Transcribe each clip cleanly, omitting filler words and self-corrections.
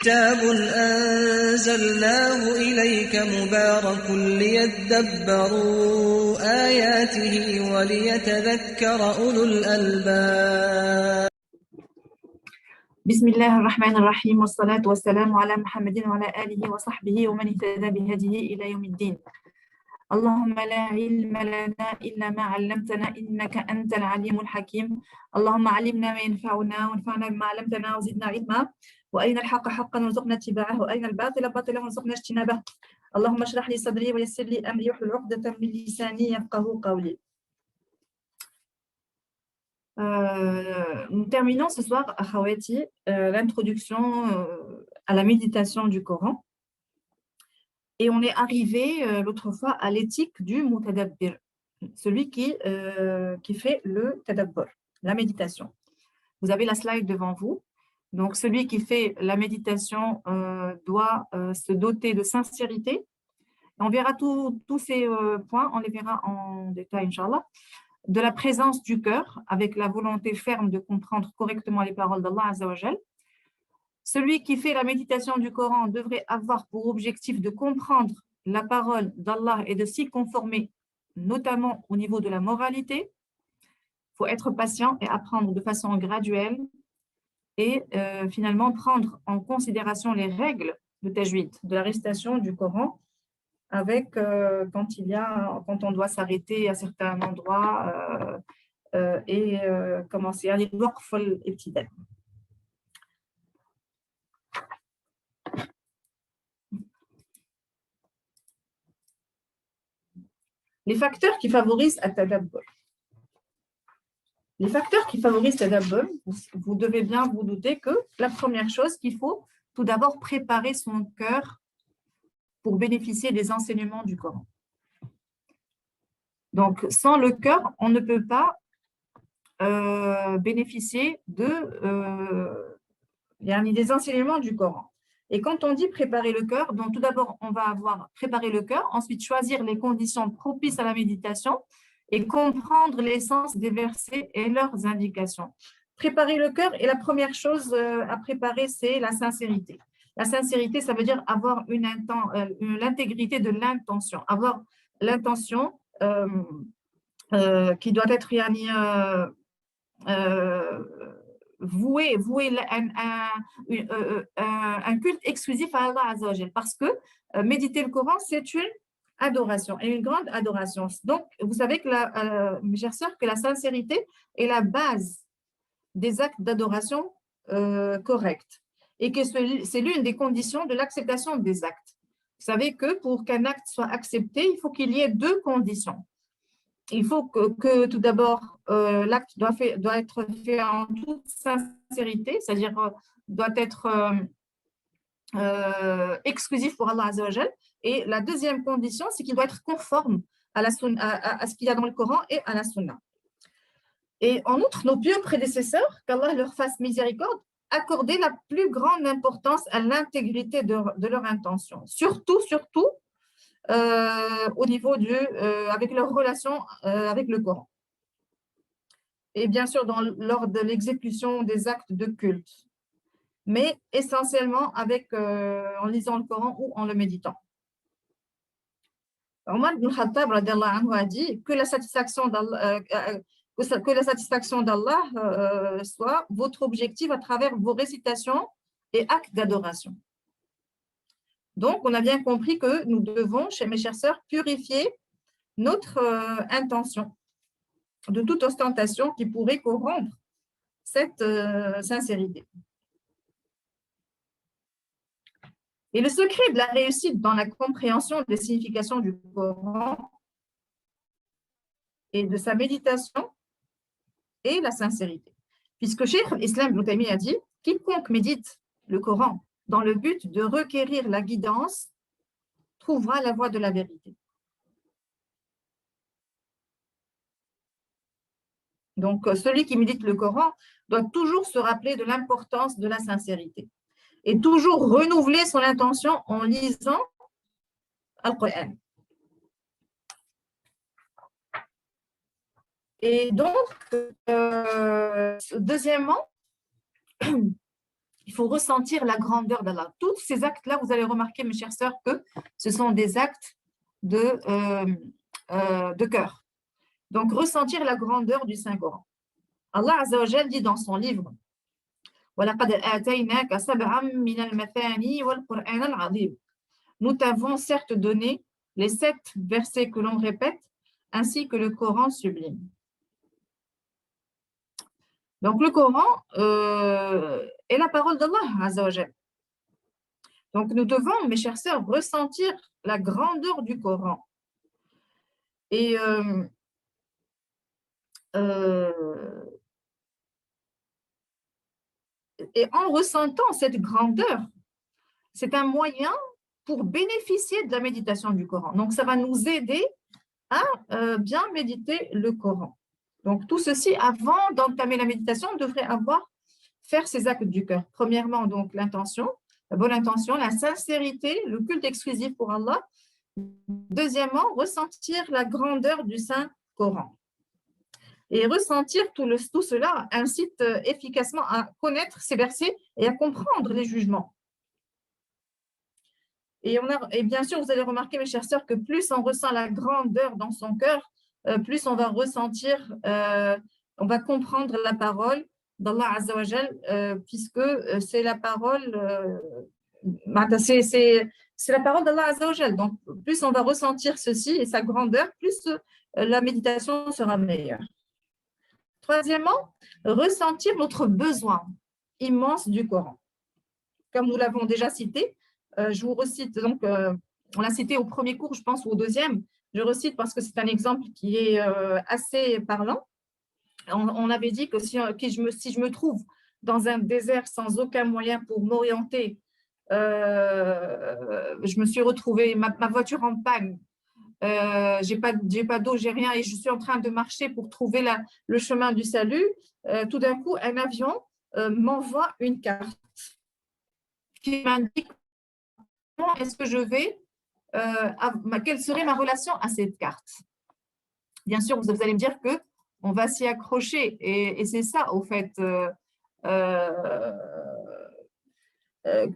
كتاب أنزلناه إليك مبارك ليدبروا آياته وليتذكر أولو الألباب. بسم الله الرحمن الرحيم والصلاة والسلام على محمد وعلى آله وصحبه ومن اهتدى بهديه إلى يوم الدين. اللهم لا علم لنا إلا ما علمتنا إنك أنت العليم الحكيم. اللهم علمنا ما ينفعنا وانفعنا بما علمتنا وزدنا علما، وأرنا الحق حقا وارزقنا اتباعه وأرنا الباطل باطلا وارزقنا اجتنابه. اللهم اشرح لي صدري ويسر لي أمري واحلل عقدة من لساني يفقهوا قولي. Nous terminons ce soir, Akhawati, l'introduction à la méditation du Coran. Et on est arrivé l'autre fois à l'éthique du mutadabbir, celui qui fait le tadabbur, la méditation. Vous avez la slide devant vous. Donc, celui qui fait la méditation doit se doter de sincérité. On verra tous ces points, on les verra en détail, Inch'Allah. De la présence du cœur, avec la volonté ferme de comprendre correctement les paroles d'Allah Azza wa Jal. Celui qui fait la méditation du Coran devrait avoir pour objectif de comprendre la parole d'Allah et de s'y conformer, notamment au niveau de la moralité. Il faut être patient et apprendre de façon graduelle et finalement prendre en considération les règles de tajwid, de la récitation du Coran, avec quand on doit s'arrêter à certains endroits et commencer à l'waqf al-ibtida. Les facteurs qui favorisent at-tadabbur. Les facteurs qui favorisent at-tadabbur, vous devez bien vous douter que la première chose qu'il faut tout d'abord préparer son cœur pour bénéficier des enseignements du Coran. Donc, sans le cœur, on ne peut pas bénéficier des enseignements du Coran. Et quand on dit préparer le cœur, donc tout d'abord, on va avoir préparé le cœur, ensuite choisir les conditions propices à la méditation et comprendre l'essence des versets et leurs indications. Préparer le cœur, et la première chose à préparer, c'est la sincérité. La sincérité, ça veut dire avoir l'intégrité de l'intention, avoir l'intention qui doit être vouer un culte exclusif à Allah Azza wa Jal, parce que méditer le Coran, c'est une adoration, et une grande adoration. Donc, vous savez que mes chers sœurs, que la sincérité est la base des actes d'adoration corrects, et que c'est l'une des conditions de l'acceptation des actes. Vous savez que pour qu'un acte soit accepté, il faut qu'il y ait deux conditions. Il faut que tout d'abord, l'acte doit être fait en toute sincérité, c'est-à-dire doit être exclusif pour Allah Azza wa Jal. Et la deuxième condition, c'est qu'il doit être conforme à ce qu'il y a dans le Coran et à la Sunna. Et en outre, nos pieux prédécesseurs, qu'Allah leur fasse miséricorde, accordaient la plus grande importance à l'intégrité de leur intention. Surtout, au niveau avec leur relation avec le Coran. Et bien sûr, lors de l'exécution des actes de culte, mais essentiellement en lisant le Coran ou en le méditant. Omar ibn Khattab a dit que la satisfaction d'Allah soit votre objectif à travers vos récitations et actes d'adoration. Donc, on a bien compris que nous devons, mes chères sœurs, purifier notre intention de toute ostentation qui pourrait corrompre cette sincérité. Et le secret de la réussite dans la compréhension des significations du Coran et de sa méditation est la sincérité. Puisque Cheikh l'Islam Ibn Taymiyyah a dit « Quiconque médite le Coran dans le but de requérir la guidance trouvera la voie de la vérité. » Donc, celui qui médite le Coran doit toujours se rappeler de l'importance de la sincérité et toujours renouveler son intention en lisant Al-Qur'an. Et donc, deuxièmement, Il faut ressentir la grandeur d'Allah. Tous ces actes-là, vous allez remarquer, mes chères sœurs, que ce sont des actes de cœur. Donc, ressentir la grandeur du Saint-Coran. Allah Azza wa Jal dit dans son livre وَلَقَدْ آتَيْنَاكَ سَبْعًا مِنَ الْمَثَانِي وَالْقُرْآنَ الْعَظِيمِ. Nous t'avons certes donné les 7 versets que l'on répète, ainsi que le Coran sublime. Donc, le Coran est la parole d'Allah Azza wa Jal. Donc, nous devons, mes chers sœurs, ressentir la grandeur du Coran. Et en ressentant cette grandeur, c'est un moyen pour bénéficier de la méditation du Coran. Donc, ça va nous aider à bien méditer le Coran. Donc, tout ceci, avant d'entamer la méditation, on devrait faire ces actes du cœur. Premièrement, donc, l'intention, la bonne intention, la sincérité, le culte exclusif pour Allah. Deuxièmement, ressentir la grandeur du Saint-Coran. Et ressentir tout cela incite efficacement à connaître ces versets et à comprendre les jugements. Et bien sûr, vous allez remarquer, mes chères sœurs, que plus on ressent la grandeur dans son cœur, plus on va ressentir, on va comprendre la parole d'Allah Azza wa Jal, puisque c'est la parole, c'est la parole d'Allah Azza wa Jal. Donc, plus on va ressentir ceci et sa grandeur, plus la méditation sera meilleure. Troisièmement, ressentir notre besoin immense du Coran. Comme nous l'avons déjà cité, je vous recite, donc on l'a cité au premier cours, je pense, ou au deuxième. Je recite parce que c'est un exemple qui est assez parlant. On avait dit que si je me trouve dans un désert sans aucun moyen pour m'orienter, je me suis retrouvée, ma voiture en panne, j'ai pas d'eau, j'ai rien et je suis en train de marcher pour trouver le chemin du salut. Tout d'un coup, un avion m'envoie une carte qui m'indique comment est-ce que je vais, quelle serait ma relation à cette carte. Bien sûr, vous allez me dire que on va s'y accrocher et c'est ça, au fait.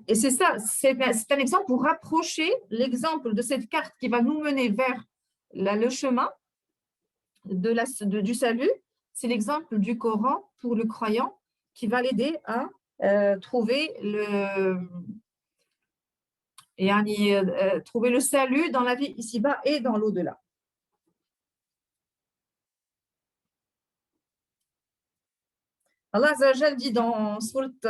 Et c'est ça, c'est un exemple pour rapprocher l'exemple de cette carte qui va nous mener vers le chemin du salut. C'est l'exemple du Coran pour le croyant qui va l'aider à trouver trouver le salut dans la vie ici-bas et dans l'au-delà. Allah Azza wa Jal dit dans Sourate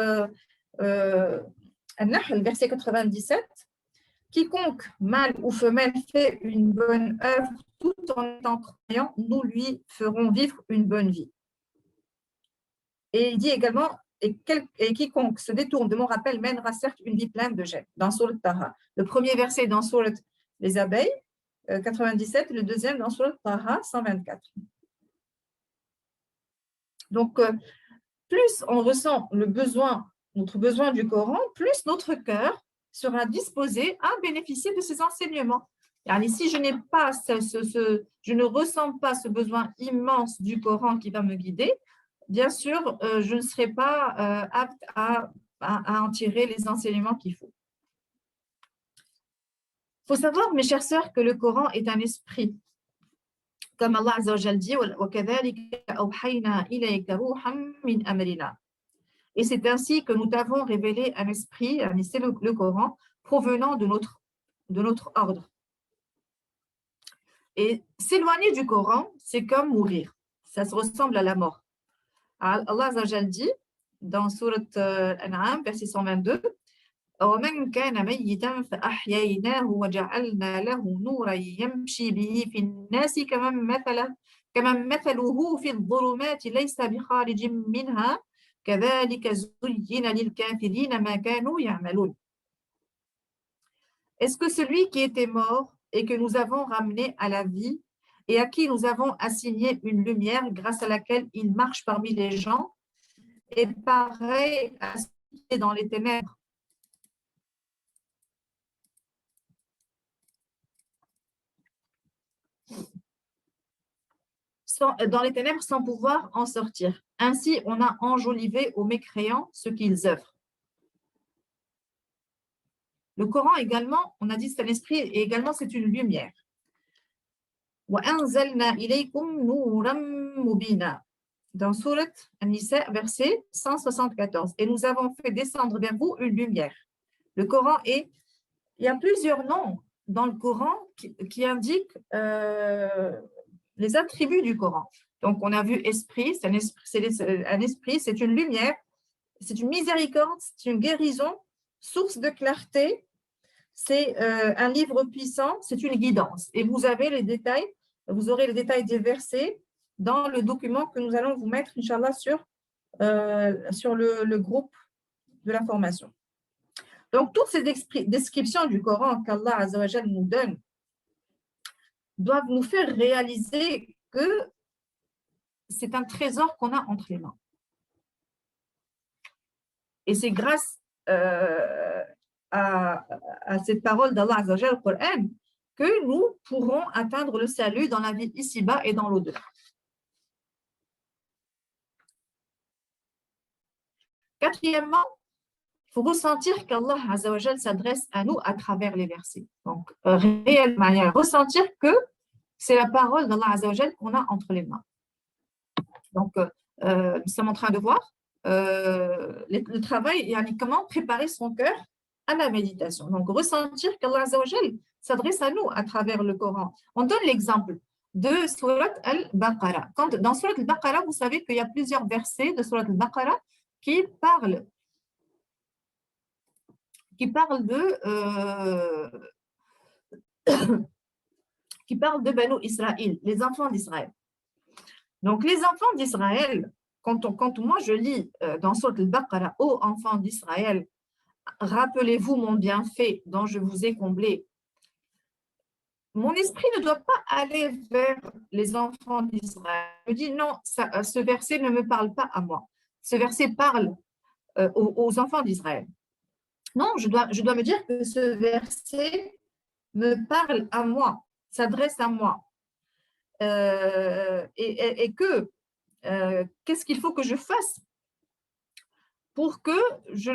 An-Nahl, verset 97, « Quiconque, mâle ou femelle, fait une bonne œuvre tout en étant croyant, nous lui ferons vivre une bonne vie. » Et il dit également, et quiconque se détourne de mon rappel mènera certes une vie pleine de gêne. Dans Sourate Taha. Le premier verset dans Sourate Les Abeilles, 97, le deuxième dans Sourate Taha, 124. Donc, plus on ressent notre besoin du Coran, plus notre cœur sera disposé à bénéficier de ces enseignements. Et si je n'ai pas je ne ressens pas ce besoin immense du Coran qui va me guider, bien sûr, je ne serai pas apte à en tirer les enseignements qu'il faut. Il faut savoir, mes chères sœurs, que le Coran est un esprit. Comme Allah Azza wa Jal dit, et c'est ainsi que nous t'avons révélé un esprit, c'est le Coran, provenant de notre ordre. Et s'éloigner du Coran, c'est comme mourir. Ça se ressemble à la mort. Allah Azza wa Jal dit, dans Sourate An'am, verset 122, ومن كان ميتا فأحييناه وجعلنا له نورا يمشي به في الناس كمن مثله في الظلمات ليس بخارج منها كذلك زين للكافرين ما كانوا يعملون. Est-ce que celui qui était mort et que nous avons ramené à la vie et à qui nous avons assigné une lumière grâce à laquelle il marche parmi les gens est pareil à celui qui est dans les ténèbres? Dans les ténèbres sans pouvoir en sortir. Ainsi, on a enjolivé aux mécréants ce qu'ils œuvrent. Le Coran également, on a dit c'est un esprit et également c'est une lumière. وَأَنزَلْنَا إِلَيْكُمْ نُورًا مُبِينًا. Dans Surat An-Nisa, verset 174. Et nous avons fait descendre vers vous une lumière. Le Coran il y a plusieurs noms dans le Coran qui indiquent les attributs du Coran. Donc, on a vu esprit, c'est un esprit, c'est une lumière, c'est une miséricorde, c'est une guérison, source de clarté, c'est un livre puissant, c'est une guidance. Et vous avez les détails, vous aurez les détails des versets dans le document que nous allons vous mettre, Inch'Allah, sur le groupe de la formation. Donc, toutes ces descriptions du Coran qu'Allah Azza wa Jal nous donne doivent nous faire réaliser que c'est un trésor qu'on a entre les mains. Et c'est grâce à cette parole d'Allah Azza wa Jal, le Coran, que nous pourrons atteindre le salut dans la vie ici-bas et dans l'au-delà. Quatrièmement, il faut ressentir qu'Allah Azza wa Jal s'adresse à nous à travers les versets. Donc, réellement, ressentir que c'est la parole d'Allah Azza wa Jal qu'on a entre les mains. Donc, nous sommes en train de voir le travail, comment préparer son cœur à la méditation. Donc, ressentir qu'Allah Azza wa Jal s'adresse à nous à travers le Coran. On donne l'exemple de Surat al-Baqarah. Dans Surat al-Baqarah, vous savez qu'il y a plusieurs versets de Surat al-Baqarah qui parlent de Banu Israël, les enfants d'Israël. Donc, les enfants d'Israël, quand moi je lis dans Surat al-Baqarah, ô enfants d'Israël, rappelez-vous mon bienfait dont je vous ai comblé. Mon esprit ne doit pas aller vers les enfants d'Israël. Je me dis non, ce verset ne me parle pas à moi. Ce verset parle aux enfants d'Israël. Non, je dois me dire que ce verset me parle à moi, s'adresse à moi. Et que qu'est-ce qu'il faut que je fasse pour que je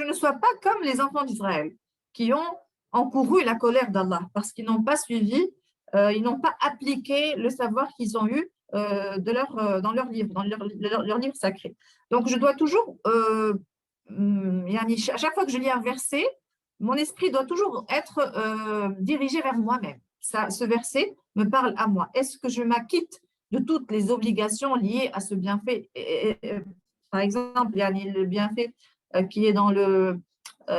ne sois pas comme les enfants d'Israël qui ont encouru la colère d'Allah parce qu'ils n'ont pas suivi, ils n'ont pas appliqué le savoir qu'ils ont eu dans leur livre, dans leur livre sacré. Donc, je dois toujours, à chaque fois que je lis un verset, mon esprit doit toujours être dirigé vers moi-même. Ce verset me parle à moi. Est-ce que je m'acquitte de toutes les obligations liées à ce bienfait? Par exemple, il y a le bienfait qui est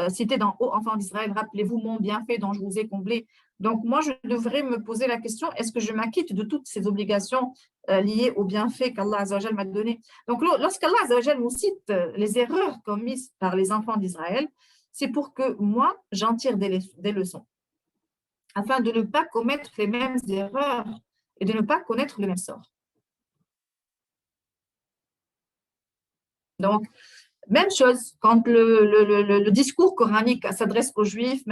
cité dans Ô enfants d'Israël, rappelez-vous mon bienfait dont je vous ai comblé. Donc, moi, je devrais me poser la question, est-ce que je m'acquitte de toutes ces obligations liées au bienfait qu'Allah Azza wa Jal m'a donné? Donc, lorsqu'Allah Azza wa Jal nous cite les erreurs commises par les enfants d'Israël, c'est pour que moi, j'en tire des leçons, afin de ne pas commettre les mêmes erreurs et de ne pas connaître le même sort. Donc, même chose, quand le discours coranique s'adresse aux juifs,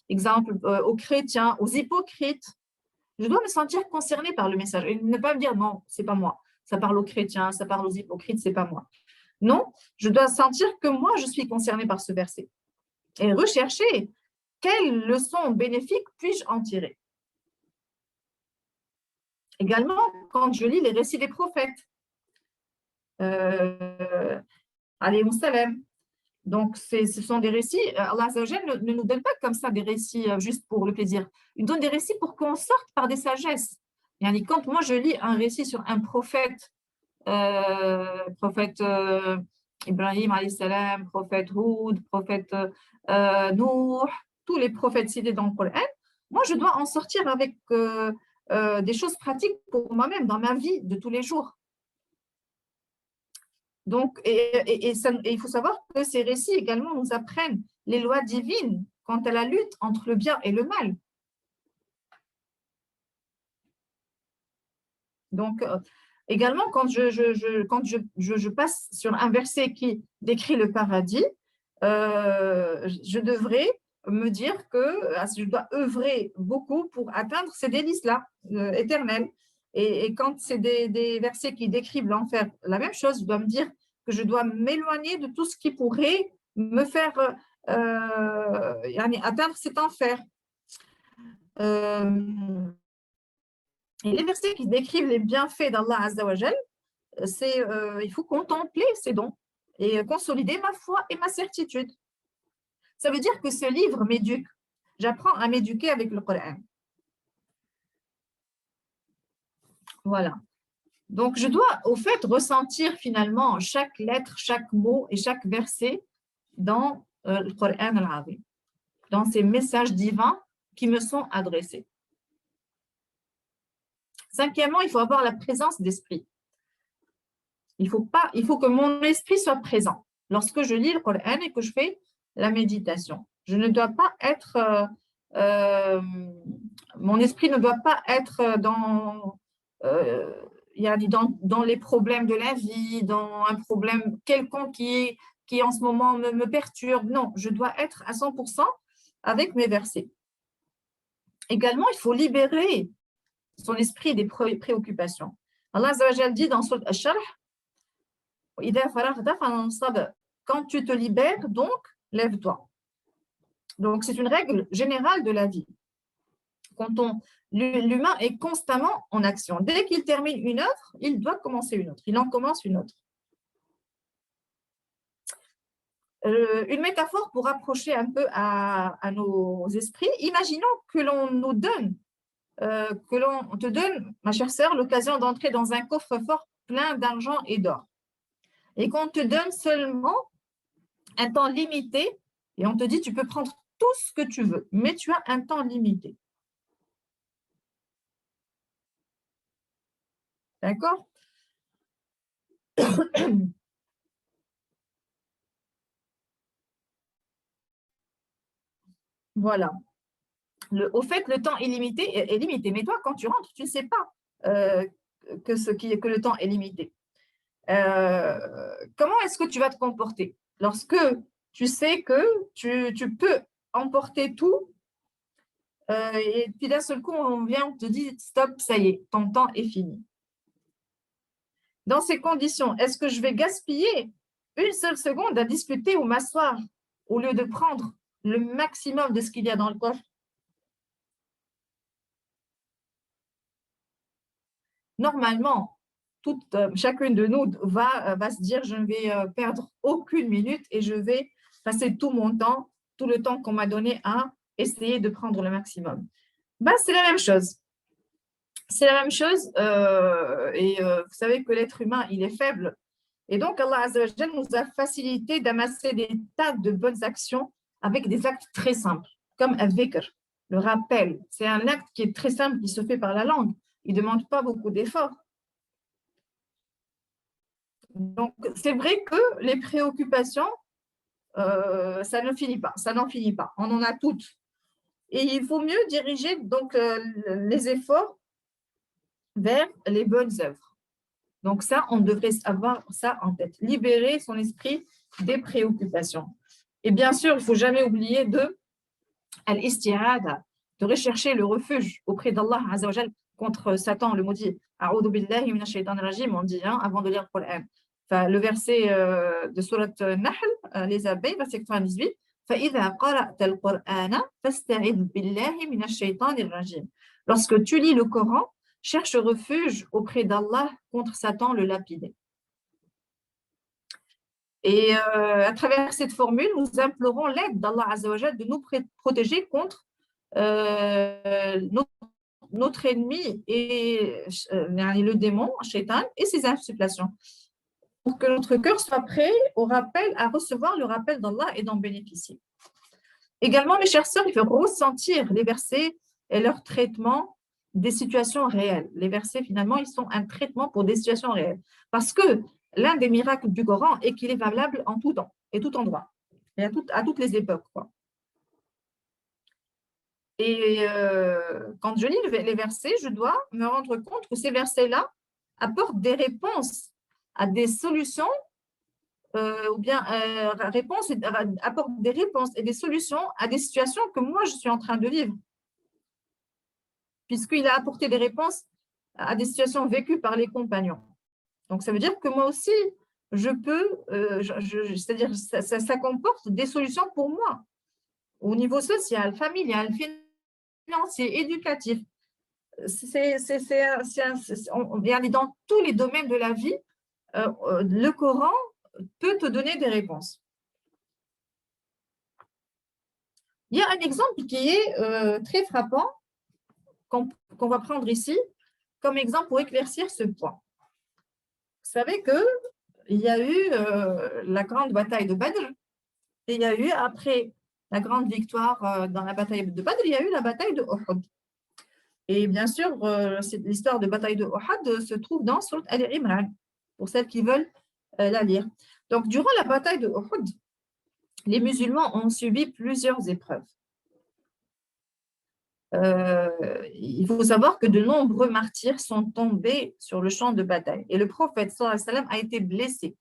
exemple, aux chrétiens, aux hypocrites, je dois me sentir concernée par le message et ne pas me dire non, c'est pas moi. Ça parle aux chrétiens, ça parle aux hypocrites, c'est pas moi. Non, je dois sentir que moi, je suis concernée par ce verset et rechercher quelles leçons bénéfiques puis-je en tirer. Également, quand je lis les récits des prophètes, alayhi salam. Donc, ce sont des récits, Allah Azza wa Jal ne nous donne pas comme ça des récits juste pour le plaisir. Il nous donne des récits pour qu'on sorte par des sagesses. Et quand moi, je lis un récit sur un prophète, Ibrahim, alayhi salam, prophète Houd, prophète Nuh, tous les prophètes cités dans le Coran, moi, je dois en sortir avec des choses pratiques pour moi-même dans ma vie de tous les jours. Donc, il faut savoir que ces récits également nous apprennent les lois divines quant à la lutte entre le bien et le mal. Donc, également, quand je passe sur un verset qui décrit le paradis, je devrais me dire que je dois œuvrer beaucoup pour atteindre ces délices-là éternelles. Et quand c'est des versets qui décrivent l'enfer, la même chose, je dois me dire que je dois m'éloigner de tout ce qui pourrait me faire atteindre cet enfer. Et les versets qui décrivent les bienfaits d'Allah Azza wa Jal, c'est il faut contempler ces dons et consolider ma foi et ma certitude. Ça veut dire que ce livre m'éduque. J'apprends à m'éduquer avec le Coran. Voilà. Donc, je dois, au fait, ressentir finalement chaque lettre, chaque mot et chaque verset dans le Coran al-Azim, dans ces messages divins qui me sont adressés. Cinquièmement, il faut avoir la présence d'esprit. Il faut que mon esprit soit présent lorsque je lis le Coran et que je fais la méditation. Je ne dois pas être, mon esprit ne doit pas être dans les problèmes de la vie, dans un problème quelconque qui en ce moment me perturbe. Non, je dois être à 100% avec mes versets. Également, il faut libérer son esprit des préoccupations. Allah Azza wa Jal dit dans Sourate Ash-Sharh, quand tu te libères, donc, lève-toi. Donc, c'est une règle générale de la vie. Quand l'humain est constamment en action. Dès qu'il termine une œuvre, il doit commencer une autre. Il en commence une autre. Une métaphore pour approcher un peu à nos esprits. Imaginons que l'on nous donne, que l'on te donne, ma chère sœur, l'occasion d'entrer dans un coffre-fort plein d'argent et d'or. Et qu'on te donne seulement un temps limité et on te dit tu peux prendre tout ce que tu veux, mais tu as un temps limité. D'accord? Voilà. Au fait, le temps est limité. Mais toi, quand tu rentres, tu ne sais pas que le temps est limité. Comment est-ce que tu vas te comporter lorsque tu sais que tu peux emporter tout et puis d'un seul coup, on te dit stop, ça y est, ton temps est fini. Dans ces conditions, est-ce que je vais gaspiller une seule seconde à discuter ou m'asseoir au lieu de prendre le maximum de ce qu'il y a dans le coffre? Normalement, chacune de nous va se dire je ne vais perdre aucune minute et je vais passer tout mon temps, tout le temps qu'on m'a donné à essayer de prendre le maximum. C'est la même chose. C'est la même chose vous savez que l'être humain, il est faible. Et donc, Allah Azza wa Jal nous a facilité d'amasser des tas de bonnes actions avec des actes très simples, comme al-dhikr, le rappel. C'est un acte qui est très simple, qui se fait par la langue. Il ne demande pas beaucoup d'efforts. Donc, c'est vrai que les préoccupations, ça n'en finit pas. On en a toutes. Et il faut mieux diriger donc, les efforts vers les bonnes œuvres. Donc ça, on devrait avoir ça en tête. Libérer son esprit des préoccupations. Et bien sûr, il ne faut jamais oublier de rechercher le refuge auprès d'Allah Azza wa Jal contre Satan, le maudit. A'udhu billahi minash shaitanir rajim, on dit avant de lire le Coran. Le verset de sourate Nahl, les abeilles, verset 98. فَإِذَا قَرَأْتَ الْقُرْآنَ فَاسْتَعِذْ بِاللَّهِ مِنَ الشَّيْطَانِ الرَّجِيمِ. Lorsque tu lis le Coran, cherche refuge auprès d'Allah contre Satan le lapidé. Et à travers cette formule, nous implorons l'aide d'Allah Azza wa Jal de nous protéger contre notre ennemi et le démon, Shaitan, et ses insufflations. Pour que notre cœur soit prêt à recevoir le rappel d'Allah et d'en bénéficier. Également, mes chers sœurs, il faut ressentir les versets et leur traitement des situations réelles. Les versets, finalement, ils sont un traitement pour des situations réelles. Parce que l'un des miracles du Coran est qu'il est valable en tout temps et tout endroit, et à toutes les époques, quoi. Et quand je lis les versets, je dois me rendre compte que ces versets-là apportent des réponses à des solutions apportent des réponses et des solutions à des situations que moi, je suis en train de vivre. Puisqu'il a apporté des réponses à des situations vécues par les compagnons. Donc, ça veut dire que moi aussi, je peux, c'est-à-dire ça comporte des solutions pour moi au niveau social, familial, financier, éducatif. Dans tous les domaines de la vie, le Coran peut te donner des réponses. Il y a un exemple qui est très frappant qu'on va prendre ici comme exemple pour éclaircir ce point. Vous savez qu'il y a eu la grande bataille de Badr et il y a eu, après la grande victoire dans la bataille de Badr, il y a eu la bataille de Uhud. Et bien sûr, l'histoire de bataille de Uhud se trouve dans Sourate Al-Imran, pour celles qui veulent la lire. Donc, durant la bataille de Uhud, les musulmans ont subi plusieurs épreuves. Il faut savoir que de nombreux martyrs sont tombés sur le champ de bataille. Et le prophète sallallahu alayhi wa sallam a été blessé.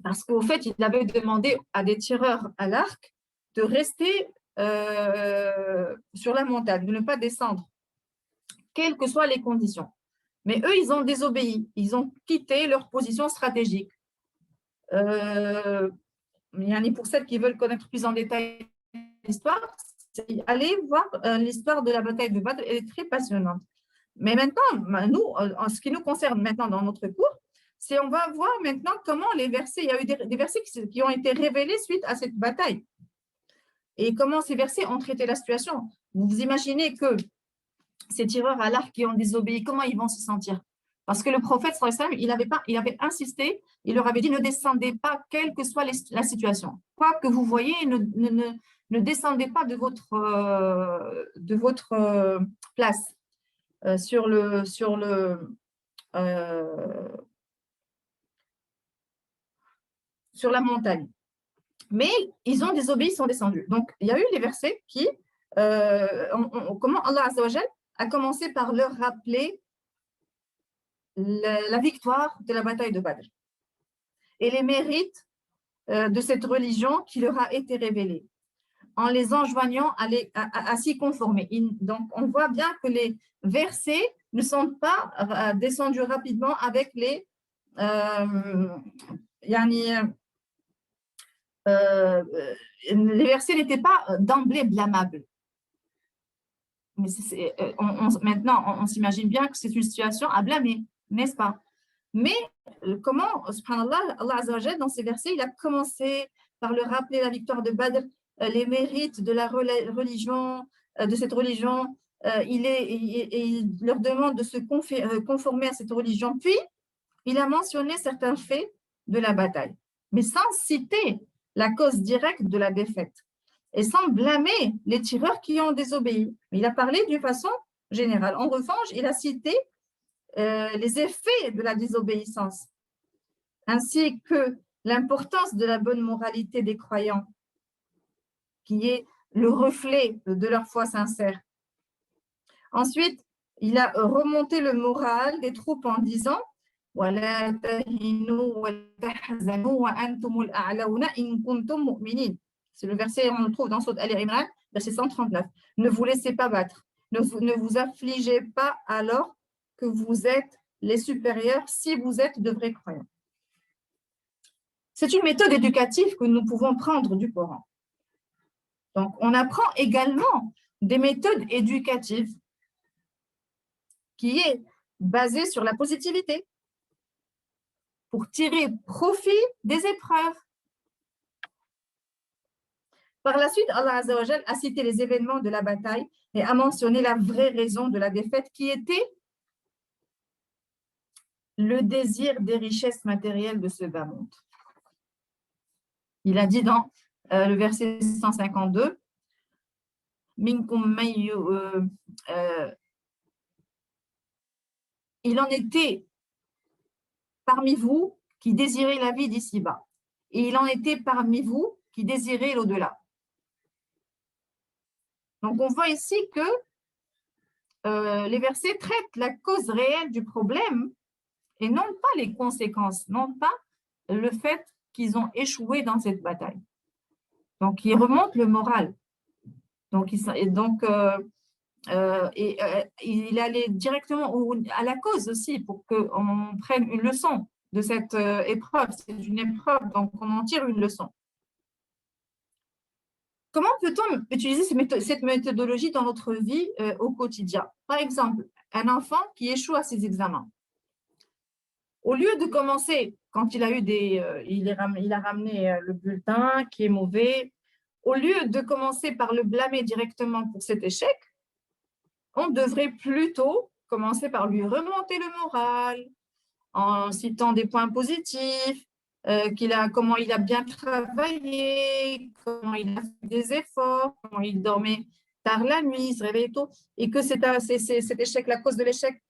Parce qu'au fait, il avait demandé à des tireurs à l'arc de rester sur la montagne, de ne pas descendre, quelles que soient les conditions. Mais eux, ils ont désobéi. Ils ont quitté leur position stratégique. Pour celles qui veulent connaître plus en détail l'histoire, allez voir l'histoire de la bataille de Badr, elle est très passionnante. Mais maintenant, nous, en ce qui nous concerne maintenant dans notre cours, c'est on va voir maintenant comment les versets, il y a eu des versets qui ont été révélés suite à cette bataille. Et comment ces versets ont traité la situation. Vous imaginez que ces tireurs à l'arc qui ont désobéi, comment ils vont se sentir? Parce que le prophète, il avait insisté, il leur avait dit, ne descendez pas, quelle que soit la situation. Quoi que vous voyez, ne descendez pas de votre place sur la montagne. Mais ils ont désobéi, ils sont descendus. Donc, il y a eu les versets qui, comment Allah Azza wa Jal a commencé par leur rappeler la victoire de la bataille de Badr et les mérites de cette religion qui leur a été révélée, en les enjoignant à s'y conformer. Donc, on voit bien que les versets ne sont pas descendus rapidement avec les versets n'étaient pas d'emblée blâmables. Mais maintenant, on s'imagine bien que c'est une situation à blâmer, n'est-ce pas? Mais comment, subhanallah, Allah Azza wa Jal, dans ces versets, il a commencé par leur rappeler la victoire de Badr, les mérites de la religion, de cette religion, il leur demande de se conformer à cette religion. Puis, il a mentionné certains faits de la bataille, mais sans citer la cause directe de la défaite et sans blâmer les tireurs qui ont désobéi. Il a parlé d'une façon générale. En revanche, il a cité les effets de la désobéissance, ainsi que l'importance de la bonne moralité des croyants, qui est le reflet de leur foi sincère. Ensuite, il a remonté le moral des troupes en disant « وَلَا تَهِنُوا وَتَحْزَنُوا وَأَنْتُمُ الْأَعْلَوْنَ إِن كُنْتُمْ مُؤْمِنِينَ » C'est le verset, on le trouve dans Sourate Al-Imran, verset 139. « Ne vous laissez pas battre, ne vous affligez pas alors que vous êtes les supérieurs si vous êtes de vrais croyants. » C'est une méthode éducative que nous pouvons prendre du Coran. Donc, on apprend également des méthodes éducatives qui est basée sur la positivité pour tirer profit des épreuves. Par la suite, Allah Azza wa Jal a cité les événements de la bataille et a mentionné la vraie raison de la défaite qui était le désir des richesses matérielles de ce bas monde. Il a dit dans le verset 152, il en était parmi vous qui désirez la vie d'ici-bas, et il en était parmi vous qui désirez l'au-delà. Donc, on voit ici que les versets traitent la cause réelle du problème et non pas les conséquences, non pas le fait qu'ils ont échoué dans cette bataille. Donc, ils remontent le moral. Donc, il allait directement à la cause aussi pour qu'on prenne une leçon de cette épreuve. C'est une épreuve, donc on en tire une leçon. Comment peut-on utiliser cette méthodologie dans notre vie au quotidien? Par exemple, un enfant qui échoue à ses examens. Au lieu de commencer, quand il a eu il a ramené le bulletin qui est mauvais, au lieu de commencer par le blâmer directement pour cet échec, on devrait plutôt commencer par lui remonter le moral en citant des points positifs, comment il a bien travaillé, comment il a fait des efforts, comment il dormait tard la nuit, il se réveillait tôt, et que cet échec, la cause de l'échec,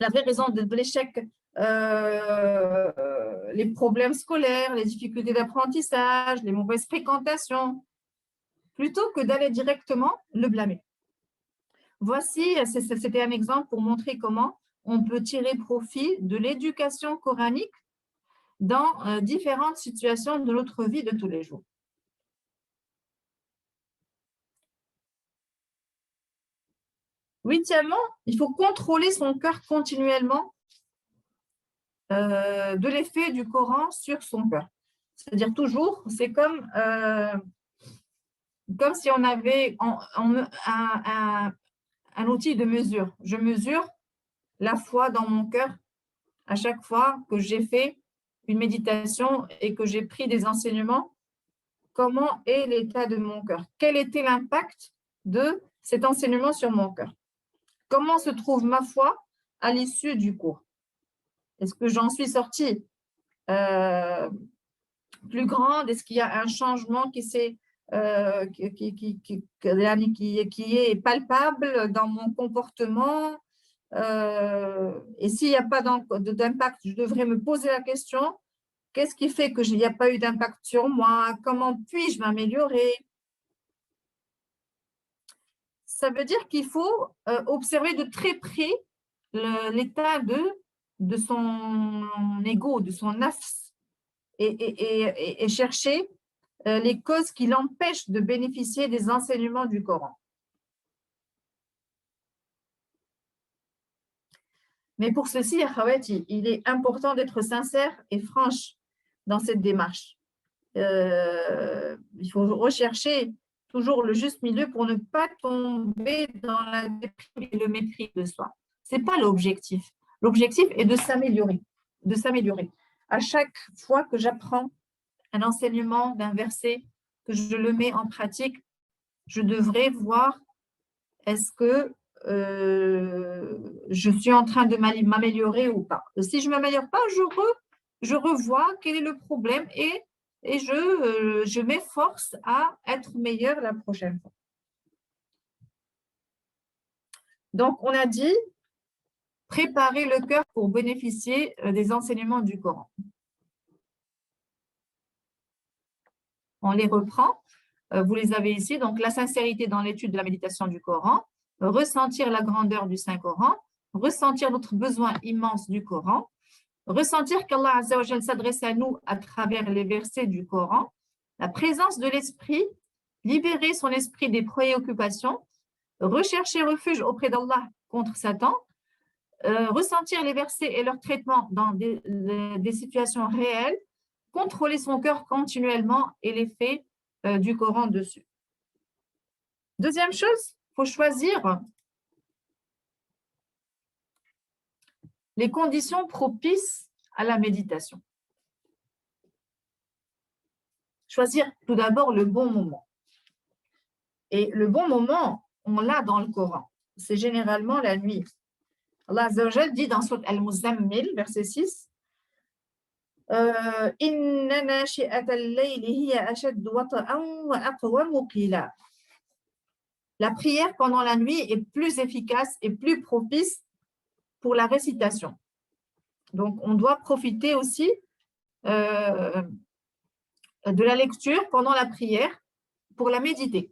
la vraie raison de l'échec, les problèmes scolaires, les difficultés d'apprentissage, les mauvaises fréquentations, plutôt que d'aller directement le blâmer. Voici, c'était un exemple pour montrer comment on peut tirer profit de l'éducation coranique dans différentes situations de notre vie de tous les jours. Huitièmement, il faut contrôler son cœur continuellement de l'effet du Coran sur son cœur. C'est-à-dire toujours, c'est comme si on avait un outil de mesure. Je mesure la foi dans mon cœur à chaque fois que j'ai fait une méditation et que j'ai pris des enseignements. Comment est l'état de mon cœur? Quel était l'impact de cet enseignement sur mon cœur? Comment se trouve ma foi à l'issue du cours? Est-ce que j'en suis sortie plus grande? Est-ce qu'il y a un changement qui est palpable dans mon comportement? Et s'il n'y a pas d'impact, je devrais me poser la question, qu'est-ce qui fait qu'il n'y a pas eu d'impact sur moi? Comment puis-je m'améliorer? Ça veut dire qu'il faut observer de très près l'état de son ego, de son nafs, et chercher les causes qui l'empêchent de bénéficier des enseignements du Coran. Mais pour ceci, il est important d'être sincère et franche dans cette démarche. Il faut rechercher toujours le juste milieu pour ne pas tomber dans la déprime et le mépris de soi. Ce n'est pas l'objectif. L'objectif est de s'améliorer, de s'améliorer. À chaque fois que j'apprends un enseignement d'un verset, que je le mets en pratique, je devrais voir est-ce que je suis en train de m'améliorer ou pas. Si je ne m'améliore pas, je revois quel est le problème et je m'efforce à être meilleure la prochaine fois. Donc, on a dit préparer le cœur pour bénéficier des enseignements du Coran. On les reprend. Vous les avez ici. Donc, la sincérité dans l'étude de la méditation du Coran, ressentir la grandeur du Saint-Coran, ressentir notre besoin immense du Coran, ressentir qu'Allah Azza wa Jal s'adresse à nous à travers les versets du Coran, la présence de l'esprit, libérer son esprit des préoccupations, rechercher refuge auprès d'Allah contre Satan, ressentir les versets et leur traitement dans des situations réelles, contrôler son cœur continuellement et l'effet du Coran dessus. Deuxième chose, il faut choisir les conditions propices à la méditation. Choisir tout d'abord le bon moment. Et le bon moment, on l'a dans le Coran. C'est généralement la nuit. Allah Azza wa Jal dit dans Sourate Al-Muzammil, verset 6, Inna nashi'ata al-layli hiya ashaddu wat'an wa aqwamu qila. La prière pendant la nuit est plus efficace et plus propice pour la récitation. Donc, on doit profiter aussi de la lecture pendant la prière pour la méditer.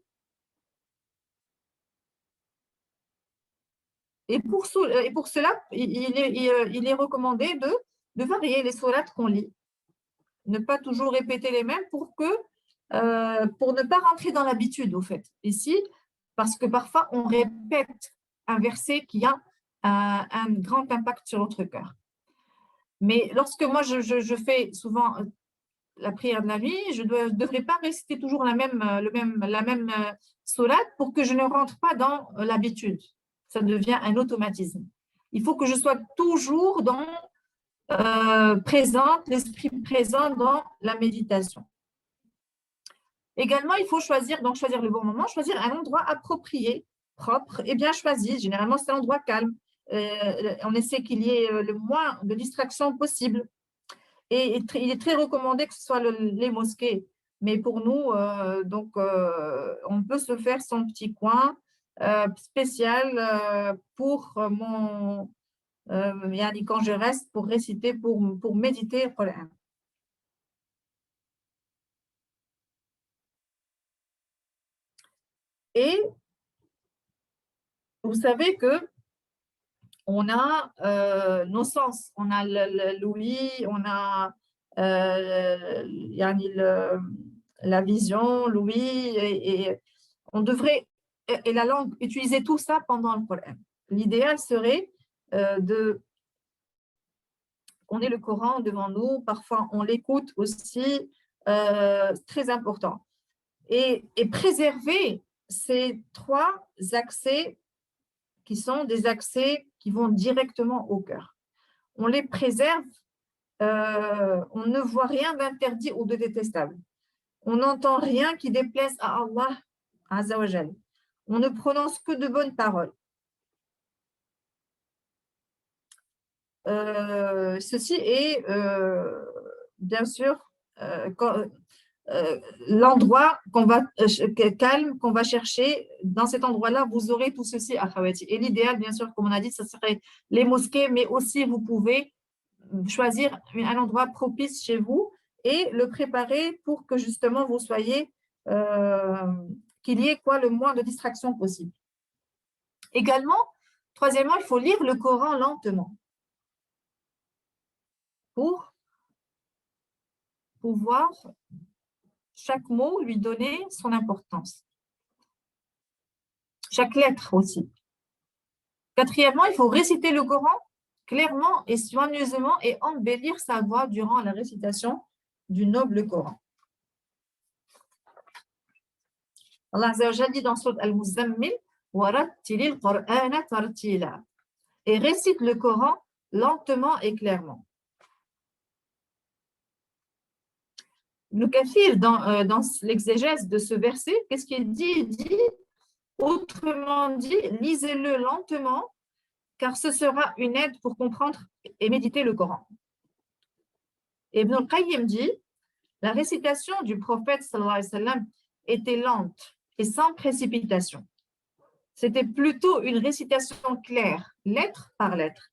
Et pour cela, il est recommandé de varier les sourates qu'on lit. Ne pas toujours répéter les mêmes pour ne pas rentrer dans l'habitude, au fait. Ici, parce que parfois, on répète un verset qui a un grand impact sur notre cœur. Mais lorsque moi, je fais souvent la prière de la nuit, je ne devrais pas réciter toujours la même sourate pour que je ne rentre pas dans l'habitude. Ça devient un automatisme. Il faut que je sois toujours présente, l'esprit présent dans la méditation. Également, il faut choisir le bon moment, choisir un endroit approprié, propre et bien choisi. Généralement, c'est un endroit calme. On essaie qu'il y ait le moins de distractions possible. Et il est très recommandé que ce soit les mosquées. Mais pour nous, on peut se faire son petit coin spécial pour quand je reste pour réciter, pour méditer le Coran. Et vous savez que on a nos sens, on a l'ouïe, on a la vision, l'ouïe, et on devrait, et la langue, utiliser tout ça pendant le Coran. L'idéal serait qu'on ait le Coran devant nous, parfois on l'écoute aussi, très important. Et préserver ces 3 accès qui sont des accès qui vont directement au cœur. On les préserve, on ne voit rien d'interdit ou de détestable. On n'entend rien qui déplaise à Allah Azza wa Jal. On ne prononce que de bonnes paroles. Ceci est bien sûr l'endroit calme qu'on va chercher. Dans cet endroit-là, vous aurez tout ceci à Khawati. Et l'idéal, bien sûr, comme on a dit, ce serait les mosquées, mais aussi vous pouvez choisir un endroit propice chez vous et le préparer pour que justement vous soyez, qu'il y ait le moins de distractions possible. Également, troisièmement, il faut lire le Coran lentement pour pouvoir chaque mot lui donner son importance. Chaque lettre aussi. Quatrièmement, il faut réciter le Coran clairement et soigneusement et embellir sa voix durant la récitation du noble Coran. Allah Azza wa Jalla dit dans Sourate Al-Muzammil وَرَتِّلِ الْقُرْآنَ تَرْتِيلًا, et récite le Coran lentement et clairement. Ibn Kathir, dans l'exégèse de ce verset, qu'est-ce qu'il dit? Il dit, autrement dit, lisez-le lentement, car ce sera une aide pour comprendre et méditer le Coran. Et Ibn al-Qayyim dit, la récitation du prophète sallallahu alayhi wa sallam était lente et sans précipitation. C'était plutôt une récitation claire, lettre par lettre.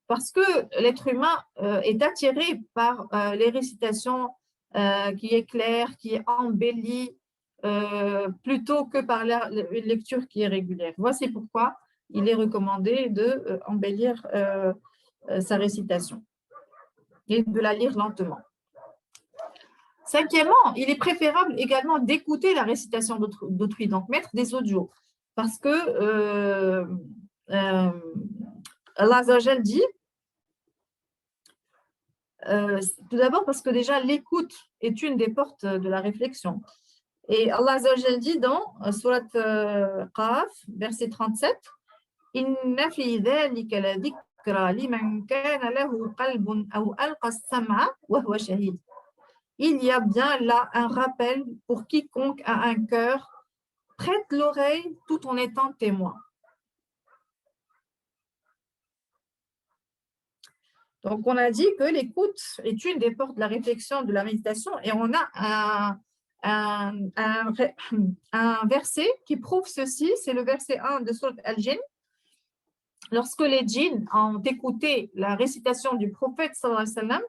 Parce que l'être humain est attiré par les récitations qui est claire, qui est embellie, plutôt que par une lecture qui est régulière. Voici pourquoi il est recommandé d'embellir sa récitation et de la lire lentement. Cinquièmement, il est préférable également d'écouter la récitation d'autrui, donc mettre des audios, parce que Allah Azza wa Jal dit, tout d'abord parce que déjà l'écoute est une des portes de la réflexion. Et Allah Azza wa Jal dit dans Surat Qaf, verset 37, Inna fi dhalika la dhikra liman kana lahu qalbun aw alqa as-sam'a wa huwa shahid. Il y a bien là un rappel pour quiconque a un cœur, prête l'oreille tout en étant témoin. Donc, on a dit que l'écoute est une des portes de la réflexion, de la méditation, et on a un verset qui prouve ceci, c'est le verset 1 de Sourate Al-Jinn. Lorsque les djinns ont écouté la récitation du prophète sallallahu alayhi wa sallam,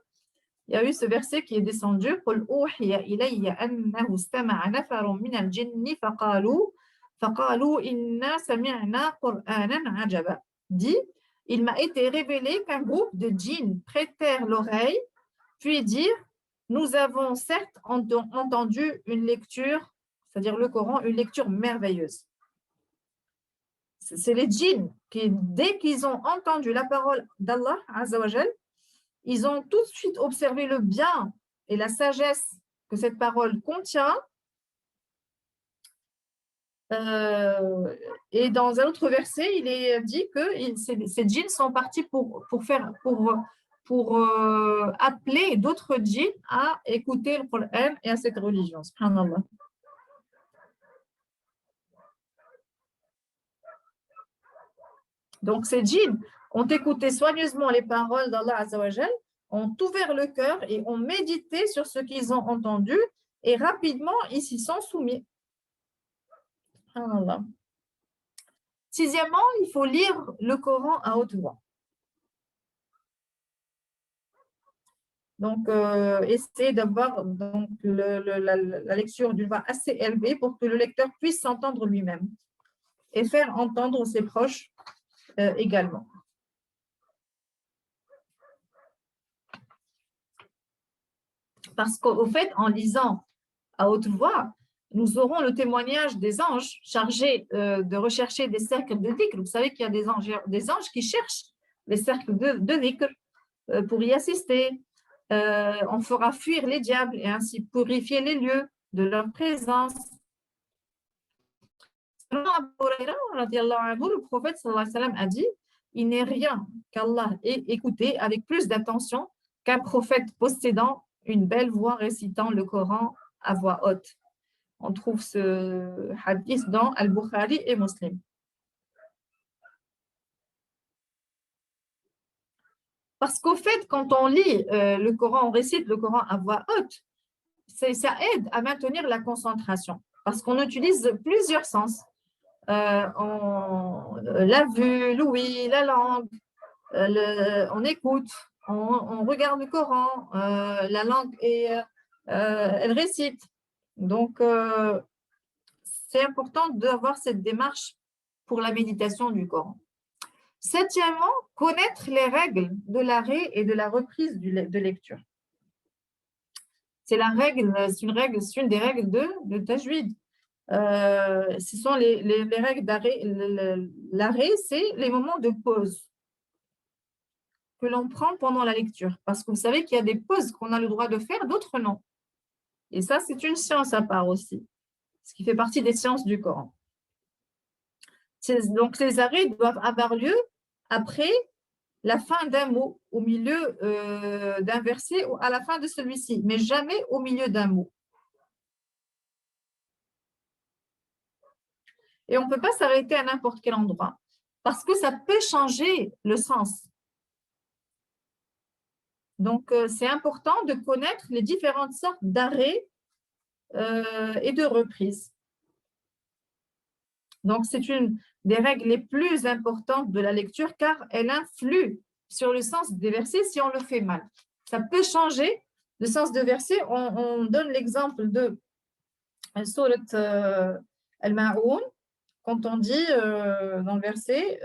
il y a eu ce verset qui est descendu. قُلْ أُوحِيَ إِلَيَّ أَنَّهُ اسْتَمَعَ نَفَرٌ مِنَ الْجِنِّ فَقَالُوا إِنَّا سَمِعْنَا قُرْآنًا عَجَبًا. Dit, il m'a été révélé qu'un groupe de djinns prêtèrent l'oreille, puis dirent, nous avons certes entendu une lecture, c'est-à-dire le Coran, une lecture merveilleuse. c'est les djinns qui, dès qu'ils ont entendu la parole d'Allah, Azza wa Jal, ils ont tout de suite observé le bien et la sagesse que cette parole contient. Et dans un autre verset, il est dit que ces djinns sont partis pour appeler d'autres djinns à écouter le Coran et à cette religion. Subhanallah. Donc, ces djinns ont écouté soigneusement les paroles d'Allah Azza wa Jal, ont ouvert le cœur et ont médité sur ce qu'ils ont entendu et rapidement, ils s'y sont soumis. Subhanallah. Sixièmement, il faut lire le Coran à haute voix. Donc, essayez d'avoir la lecture d'une voix assez élevée pour que le lecteur puisse s'entendre lui-même et faire entendre ses proches également. Parce qu'au fait, en lisant à haute voix, nous aurons le témoignage des anges chargés de rechercher des cercles de dhikr. Vous savez qu'il y a des anges qui cherchent les cercles de dhikr pour y assister. On fera fuir les diables et ainsi purifier les lieux de leur présence. Selon Abu Huraira, le prophète sallallahu alayhi wa sallam a dit « Il n'est rien qu'Allah ait écouté avec plus d'attention qu'un prophète possédant une belle voix récitant le Coran à voix haute. » On trouve ce hadith dans Al-Bukhari et Muslim. Parce qu'au fait, quand on lit le Coran, on récite le Coran à voix haute, ça aide à maintenir la concentration. Parce qu'on utilise plusieurs sens. La vue, l'ouïe, la langue, on écoute, on regarde le Coran, la langue elle récite. Donc, c'est important d'avoir cette démarche pour la méditation du Coran. Septièmement, connaître les règles de l'arrêt et de la reprise de lecture. C'est une des règles de tajwid. Ce sont les règles d'arrêt. L'arrêt, c'est les moments de pause que l'on prend pendant la lecture. Parce que vous savez qu'il y a des pauses qu'on a le droit de faire, d'autres non. Et ça, c'est une science à part aussi, ce qui fait partie des sciences du Coran. Donc, les arrêts doivent avoir lieu après la fin d'un mot, au milieu d'un verset ou à la fin de celui-ci, mais jamais au milieu d'un mot. Et on ne peut pas s'arrêter à n'importe quel endroit parce que ça peut changer le sens. Donc, c'est important de connaître les différentes sortes d'arrêts et de reprises. Donc, c'est une des règles les plus importantes de la lecture car elle influe sur le sens des versets si on le fait mal. Ça peut changer le sens de verset. On donne l'exemple de Surat Al-Ma'oun quand on dit dans le verset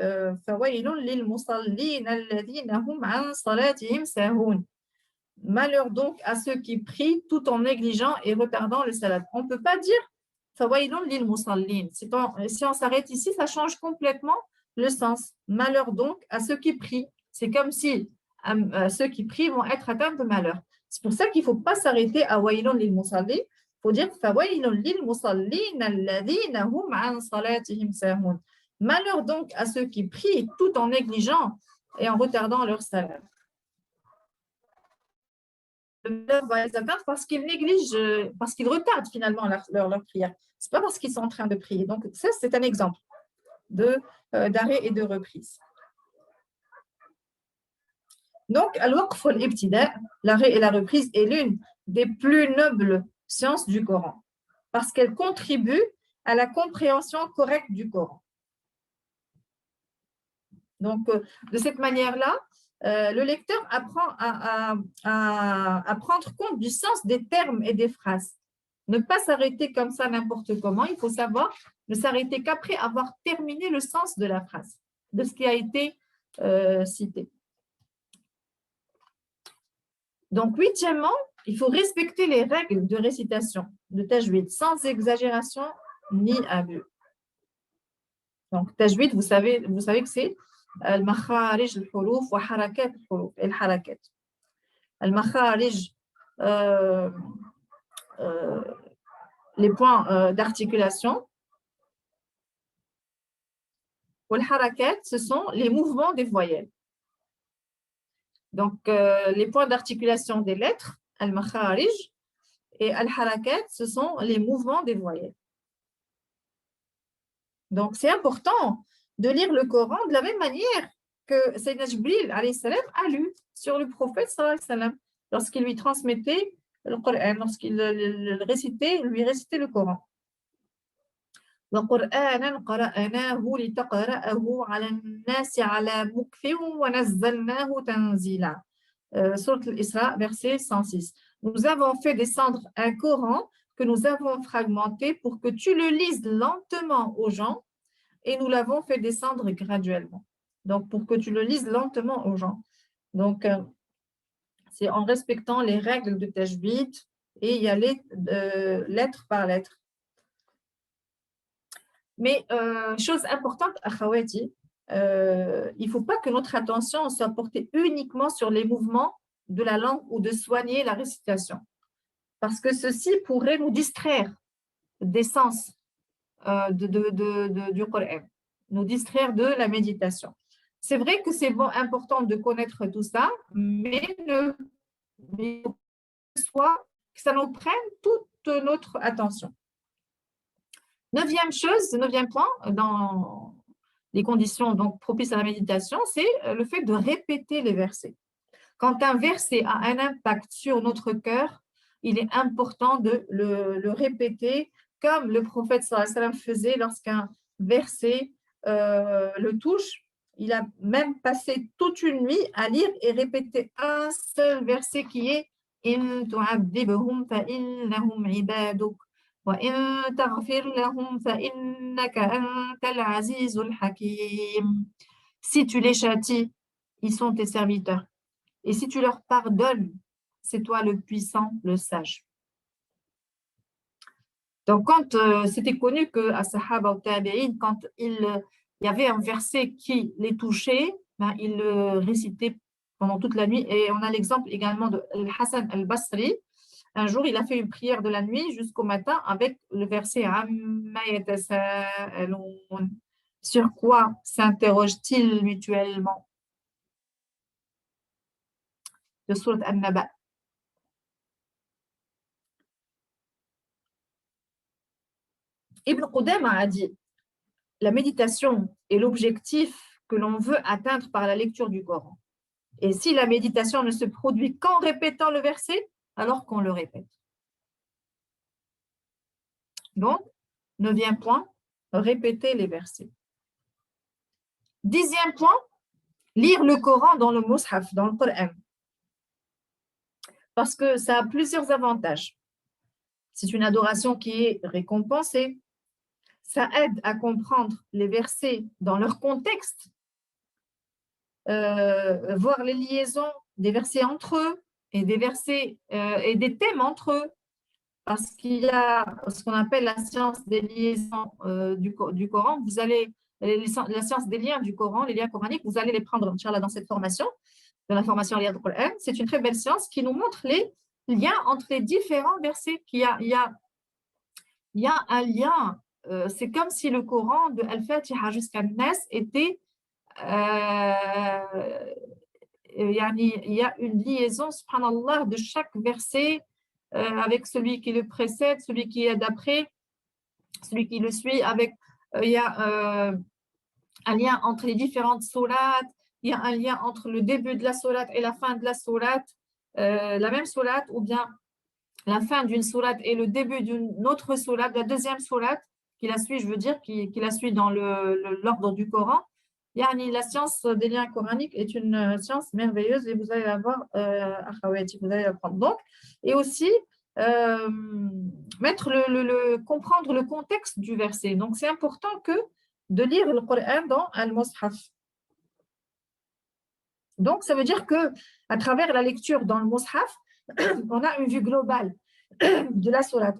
malheur donc à ceux qui prient tout en négligeant et retardant le salat. On ne peut pas dire si on s'arrête ici, ça change complètement le sens. Malheur donc à ceux qui prient. C'est comme si ceux qui prient vont être atteints de malheur. C'est pour ça qu'il ne faut pas s'arrêter à wailun lil musallin. Il faut dire malheur donc à ceux qui prient tout en négligeant et en retardant leur salat. Le malheur va les atteindre parce qu'ils négligent, parce qu'ils retardent finalement leur prière. Ce n'est pas parce qu'ils sont en train de prier. Donc, ça, c'est un exemple d'arrêt et de reprise. Donc, al-waqf wal-ibtida', l'arrêt et la reprise, est l'une des plus nobles sciences du Coran parce qu'elle contribue à la compréhension correcte du Coran. Donc, de cette manière-là, le lecteur apprend à prendre compte du sens des termes et des phrases. Ne pas s'arrêter comme ça n'importe comment. Il faut savoir ne s'arrêter qu'après avoir terminé le sens de la phrase, de ce qui a été cité. Donc, huitièmement, il faut respecter les règles de récitation, de tajwid, sans exagération ni abus. Donc, tajwid, vous savez que c'est al-makharij al-huruf wa harakat al-huruf, al-harakat. Al-makharij, euh, euh, les points d'articulation. Ou al-harakat, ce sont les mouvements des voyelles. Donc, les points d'articulation des lettres, al-makharij, et al-harakat, ce sont les mouvements des voyelles. Donc, c'est important de lire le Coran de la même manière que Sayyidina Jibril a lu sur le prophète lorsqu'il lui transmettait le Coran, lorsqu'il lui récitait le Coran. وقرآنا قرأناه لتقرأه على الناس على مكث ونزلناه تنزيلا. Sourate Al-Isra, verset 106. Nous avons fait descendre un Coran que nous avons fragmenté pour que tu le lises lentement aux gens, et nous l'avons fait descendre graduellement. Donc, pour que tu le lises lentement aux gens. Donc, c'est en respectant les règles de tajwid et y aller lettre par lettre. Mais chose importante, akhawati, il ne faut pas que notre attention soit portée uniquement sur les mouvements de la langue ou de soigner la récitation. Parce que ceci pourrait nous distraire des sens du Coran, nous distraire de la méditation. C'est vrai que c'est important de connaître tout ça, mais que ça nous prenne toute notre attention. Neuvième point dans les conditions donc propices à la méditation, c'est le fait de répéter les versets. Quand un verset a un impact sur notre cœur, il est important de le répéter comme le prophète sallallahu alayhi wa sallam faisait lorsqu'un verset le touche. Il a même passé toute une nuit à lire et répéter un seul verset qui est « In tu'adhibhum fa innahum ibaduk » وَإِن تَغْفِرْ لَهُمْ فَإِنَّكَ أَنْتَ الْعَزِيزُ الْحَكِيمُ. Si tu les châties, ils sont tes serviteurs. Et si tu leur pardonnes, c'est toi le puissant, le sage. Donc, quand c'était connu qu'à Sahaba ou Tabi'in, quand il y avait un verset qui les touchait, ben, ils le récitaient pendant toute la nuit. Et on a l'exemple également de Hassan al-Basri. Un jour, il a fait une prière de la nuit jusqu'au matin avec le verset Amma yatasa'aloun. Sur quoi s'interrogent-ils mutuellement? De Sourate An-Naba. Ibn Qudama a dit la méditation est l'objectif que l'on veut atteindre par la lecture du Coran. Et si la méditation ne se produit qu'en répétant le verset, alors qu'on le répète. Donc, 9e point, répéter les versets. 10e point, lire le Coran dans le Mus'haf, dans le Coran. Parce que ça a plusieurs avantages. C'est une adoration qui est récompensée. Ça aide à comprendre les versets dans leur contexte, voir les liaisons des versets entre eux et des versets et des thèmes entre eux. Parce qu'il y a ce qu'on appelle la science des liaisons du Coran. Vous allez, la science des liens du Coran, les liens coraniques, vous allez les prendre, Inch'Allah, dans cette formation, dans la formation Lien du Coran. C'est une très belle science qui nous montre les liens entre les différents versets. Il y a un lien. C'est comme si le Coran de Al-Fatiha jusqu'à Nas était. Il y a une liaison, subhanallah, de chaque verset. Avec celui qui le précède, celui qui est d'après, celui qui le suit, avec il y a un lien entre les différentes sourates, il y a un lien entre le début de la sourate et la fin de la sourate, la même sourate, ou bien la fin d'une sourate et le début d'une autre sourate, la deuxième sourate qui la suit, je veux dire, qui la suit dans l'ordre du Coran. La science des liens coraniques est une science merveilleuse et vous allez la voir, vous allez l'apprendre. Donc, et aussi comprendre le contexte du verset. Donc, c'est important de lire le Coran dans Al-Mus'haf. Donc, ça veut dire qu'à travers la lecture dans le Mus'haf, on a une vue globale de la sourate.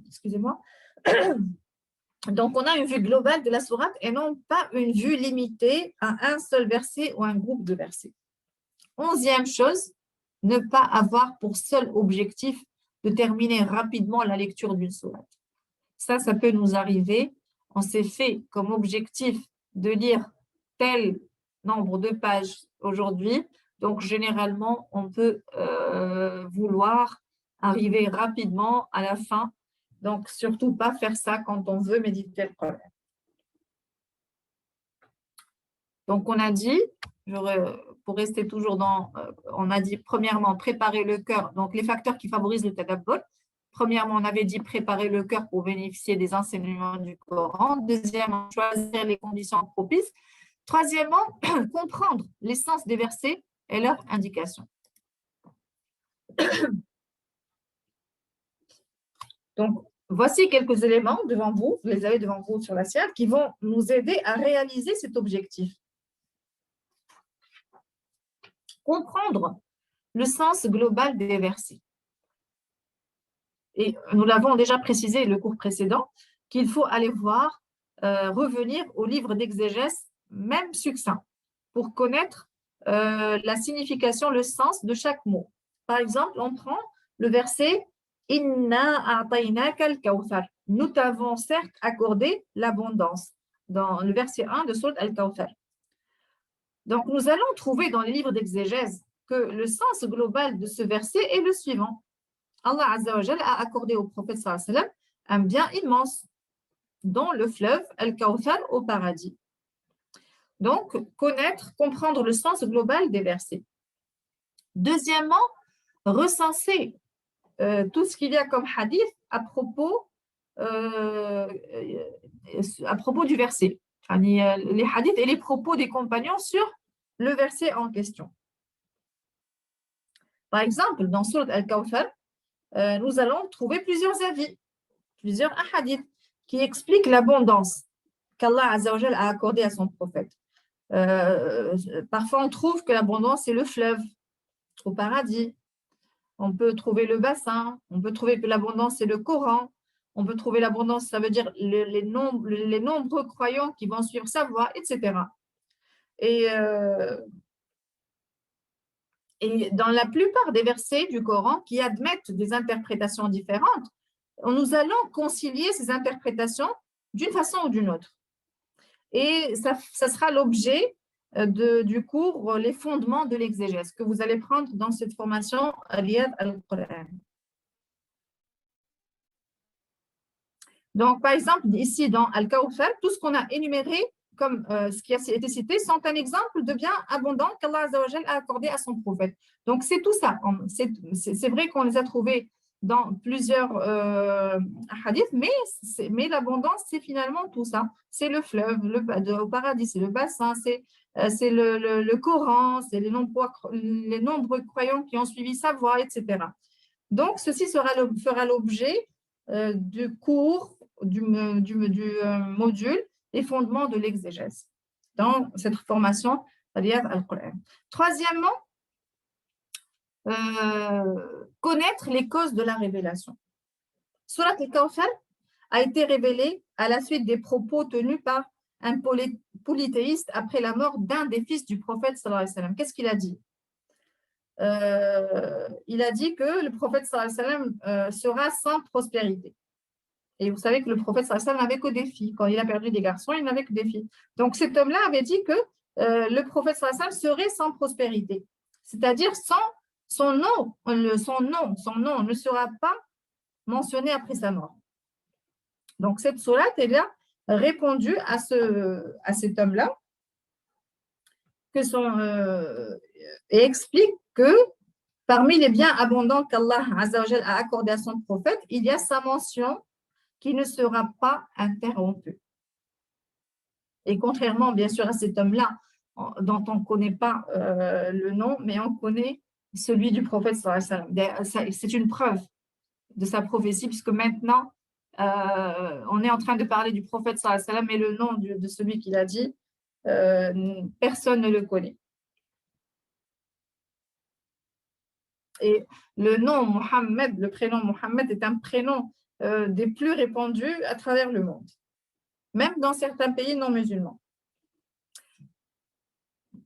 Excusez-moi. Donc, on a une vue globale de la sourate et non pas une vue limitée à un seul verset ou un groupe de versets. 11e chose, ne pas avoir pour seul objectif de terminer rapidement la lecture d'une sourate. Ça peut nous arriver. On s'est fait comme objectif de lire tel nombre de pages aujourd'hui. Donc, généralement, on peut vouloir arriver rapidement à la fin. Donc, surtout pas faire ça quand on veut méditer le Coran. Donc, on a dit, pour rester toujours dans, on a dit premièrement, préparer le cœur. Donc, les facteurs qui favorisent le tadabbur. Premièrement, on avait dit préparer le cœur pour bénéficier des enseignements du Coran. Deuxièmement, choisir les conditions propices. Troisièmement, comprendre l'essence des versets et leurs indications. Donc, voici quelques éléments devant vous, vous les avez devant vous sur la slide, qui vont nous aider à réaliser cet objectif. Comprendre le sens global des versets. Et nous l'avons déjà précisé le cours précédent, qu'il faut aller voir, revenir au livre d'exégèse, même succinct, pour connaître la signification, le sens de chaque mot. Par exemple, on prend le verset « Inna a'tainaka al-kawthar » Nous t'avons certes accordé l'abondance, dans le verset 1 de Sourate Al-Kawthar. Donc, nous allons trouver dans les livres d'exégèse que le sens global de ce verset est le suivant. Allah Azza wa Jal a accordé au prophète sallallahu alayhi wa sallam un bien immense, dont le fleuve Al-Kawthar au paradis. Donc, connaître, comprendre le sens global des versets. Deuxièmement, recenser tout ce qu'il y a comme hadith à propos du verset. Les hadiths et les propos des compagnons sur le verset en question. Par exemple, dans Sourate Al-Kawthar, nous allons trouver plusieurs avis, plusieurs hadiths qui expliquent l'abondance qu'Allah Azza wa Jal a accordée à son prophète. Parfois, on trouve que l'abondance, c'est le fleuve au paradis. On peut trouver le bassin. On peut trouver que l'abondance, c'est le Coran. On peut trouver l'abondance, ça veut dire les nombreux croyants qui vont suivre sa voie, etc. Et dans la plupart des versets du Coran qui admettent des interprétations différentes, nous allons concilier ces interprétations d'une façon ou d'une autre. Et ça sera l'objet du cours Les fondements de l'exégèse que vous allez prendre dans cette formation Riyad al-Qur'an. Donc, par exemple, ici dans Al-Kawthar, tout ce qu'on a énuméré comme ce qui a été cité sont un exemple de bien abondant qu'Allah Azza wa Jal a accordé à son prophète. Donc, c'est tout ça. C'est vrai qu'on les a trouvés dans plusieurs hadiths, mais l'abondance, c'est finalement tout ça. C'est le fleuve, au paradis, c'est le bassin, c'est le Coran, c'est les nombreux croyants qui ont suivi sa voie, etc. Donc, ceci fera l'objet du cours, du module les fondements de l'exégèse dans cette formation Riyad al-Qur'an. Troisièmement, connaître les causes de la révélation. Surat al-Kawthar a été révélée à la suite des propos tenus par un polythéiste après la mort d'un des fils du prophète sallallahu alayhi wa sallam. Qu'est-ce qu'il a dit? Il a dit que le prophète sallallahu alayhi wa sallam sera sans prospérité. Et vous savez que le prophète sallallahu alayhi wa sallam n'avait que des filles. Quand il a perdu des garçons, il n'avait que des filles. Donc cet homme-là avait dit que le prophète sallallahu alayhi wa sallam serait sans prospérité. C'est-à-dire son nom ne sera pas mentionné après sa mort. Donc cette sourate, elle a répondu à cet homme-là et explique que parmi les biens abondants qu'Allah Azza wa Jal a accordé à son prophète, il y a sa mention qui ne sera pas interrompue. Et contrairement, bien sûr, à cet homme-là, dont on ne connaît pas le nom, mais on connaît celui du prophète sallallahu alayhi wa sallam. C'est une preuve de sa prophétie, puisque maintenant, on est en train de parler du prophète sallallahu alayhi wa sallam, mais le nom de celui qui l'a dit, personne ne le connaît. Et le nom Mohammed, le prénom Mohammed est un prénom des plus répandus à travers le monde. même dans certains pays non musulmans.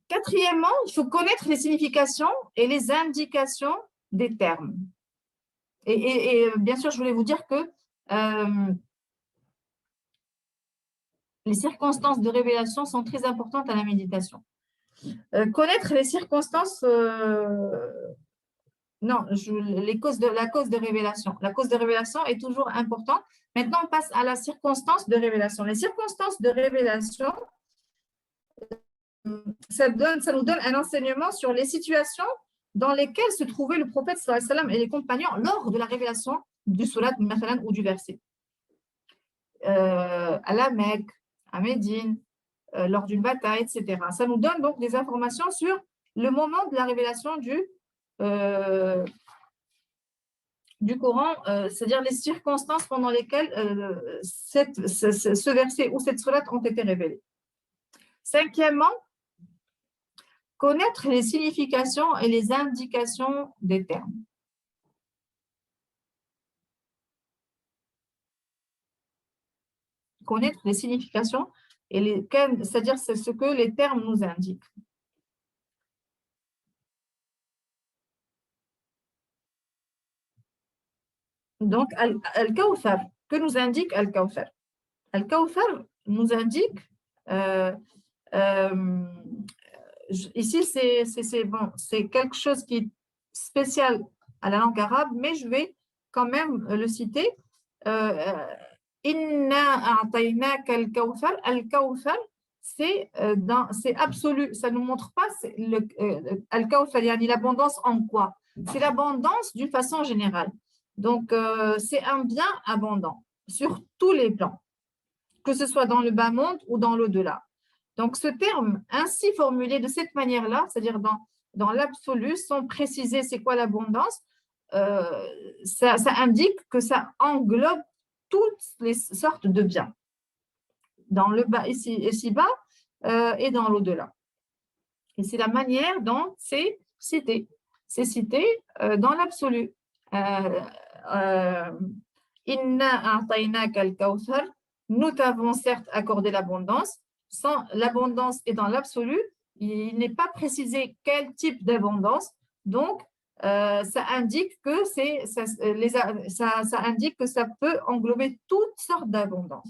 Quatrièmement, il faut connaître les significations et les indications des termes. Et bien sûr, je voulais vous dire que les circonstances de révélation sont très importantes à la méditation. Connaître les circonstances, non, la cause de révélation. La cause de révélation est toujours importante. Maintenant, on passe à la circonstance de révélation. Les circonstances de révélation, ça nous donne un enseignement sur les situations dans lesquelles se trouvaient le prophète sallallahu alayhi wa sallam et les compagnons lors de la révélation du surat ou du verset. À la Mecque, à Médine, lors d'une bataille, etc. Ça nous donne donc des informations sur le moment de la révélation du Coran, c'est-à-dire les circonstances pendant lesquelles ce verset ou cette sourate ont été révélés. Cinquièmement, connaître les significations et les indications des termes. Connaître les significations et c'est-à-dire ce que les termes nous indiquent. Donc, Al-Kawthar, que nous indique Al-Kawthar? Al-Kawthar nous indique, ici c'est quelque chose qui est spécial à la langue arabe, mais je vais quand même le citer. Inna a'taynaka al-Kawthar. Al-Kawthar, c'est absolu, ça ne nous montre pas Al-Kawthar, l'abondance en quoi? C'est l'abondance d'une façon générale. Donc, c'est un bien abondant sur tous les plans, que ce soit dans le bas monde ou dans l'au-delà. Donc, ce terme ainsi formulé de cette manière-là, c'est-à-dire dans l'absolu, sans préciser c'est quoi l'abondance, ça indique que ça englobe toutes les sortes de biens, dans le bas, ici-bas et dans l'au-delà. Et c'est la manière dont c'est cité. C'est cité dans l'absolu. Inna a'taynaka al-Kawthar, nous t'avons certes accordé l'abondance. Sans l'abondance et dans l'absolu, il n'est pas précisé quel type d'abondance. Donc, ça indique que ça indique que ça peut englober toutes sortes d'abondance.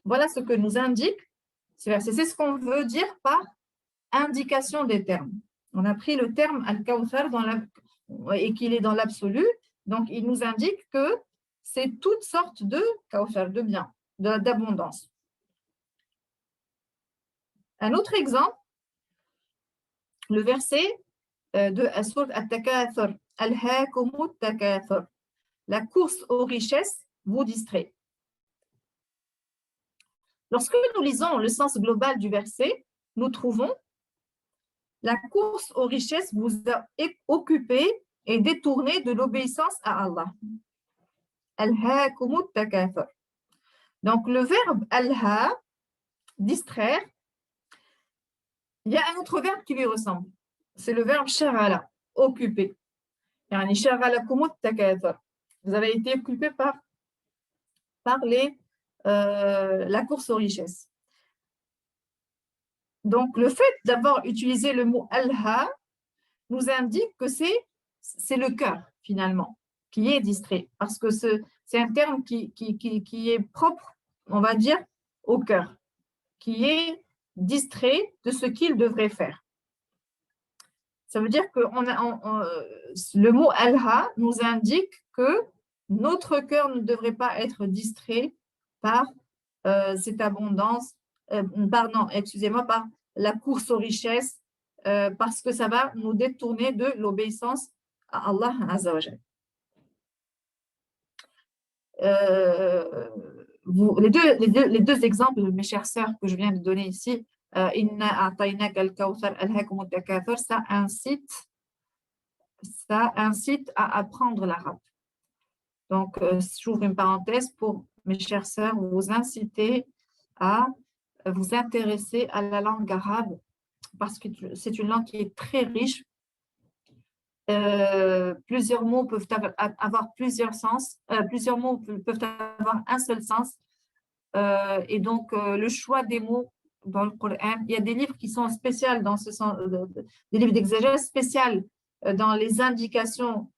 Voilà ce que nous indique. C'est ce qu'on veut dire par indication des termes. On a pris le terme al-Kawthar et qu'il est dans l'absolu. Donc, il nous indique que c'est toutes sortes de kawthar, de biens, d'abondance. Un autre exemple, le verset de Asur al-Takathur, Al-Hakumut Takathur, la course aux richesses vous distrait. Lorsque nous lisons le sens global du verset, nous trouvons la course aux richesses vous a occupé et détourné de l'obéissance à Allah. Al-Hakumut Takathur. Donc, le verbe al-ha, distraire, il y a un autre verbe qui lui ressemble. C'est le verbe sharala, occuper. Yani sharala kumut takathur. Vous avez été occupé par la course aux richesses. Donc, le fait d'avoir utilisé le mot al-ha nous indique que c'est le cœur, finalement, qui est distrait. Parce que c'est un terme qui est propre, on va dire, au cœur, qui est distrait de ce qu'il devrait faire. Ça veut dire que le mot al-ha nous indique que notre cœur ne devrait pas être distrait par cette abondance, par la course aux richesses, parce que ça va nous détourner de l'obéissance à Allah Azza wa Jal. Les deux exemples, mes chères sœurs, que je viens de donner ici, Inna a'taynaka al-Kawthar alhakumut takathur, ça incite à apprendre l'arabe. Donc, j'ouvre une parenthèse pour mes chères sœurs, vous inciter à vous intéresser à la langue arabe parce que c'est une langue qui est très riche. Plusieurs mots peuvent avoir plusieurs sens, plusieurs mots peuvent avoir un seul sens. et donc le choix des mots dans le Coran. Il y a des livres qui sont spéciaux dans ce sens, des livres d'exégèse spéciaux dans les indications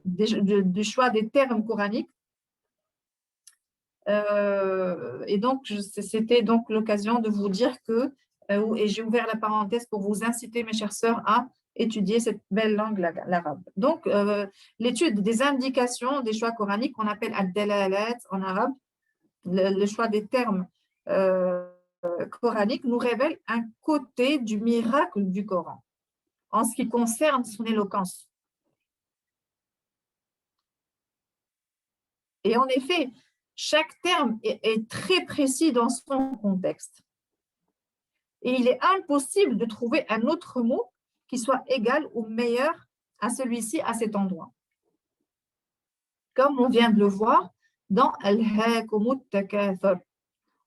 du choix des termes coraniques. Et donc, c'était donc l'occasion de vous dire que, et j'ai ouvert la parenthèse pour vous inciter, mes chères sœurs, à étudier cette belle langue, l'arabe. Donc, l'étude des indications des choix coraniques, qu'on appelle ad-dalalat en arabe, le choix des termes coraniques, nous révèle un côté du miracle du Coran en ce qui concerne son éloquence. Et en effet, chaque terme est très précis dans son contexte. Et il est impossible de trouver un autre mot qui soit égal ou meilleur à celui-ci à cet endroit. Comme on vient de le voir dans Al-Hakumut Takathur.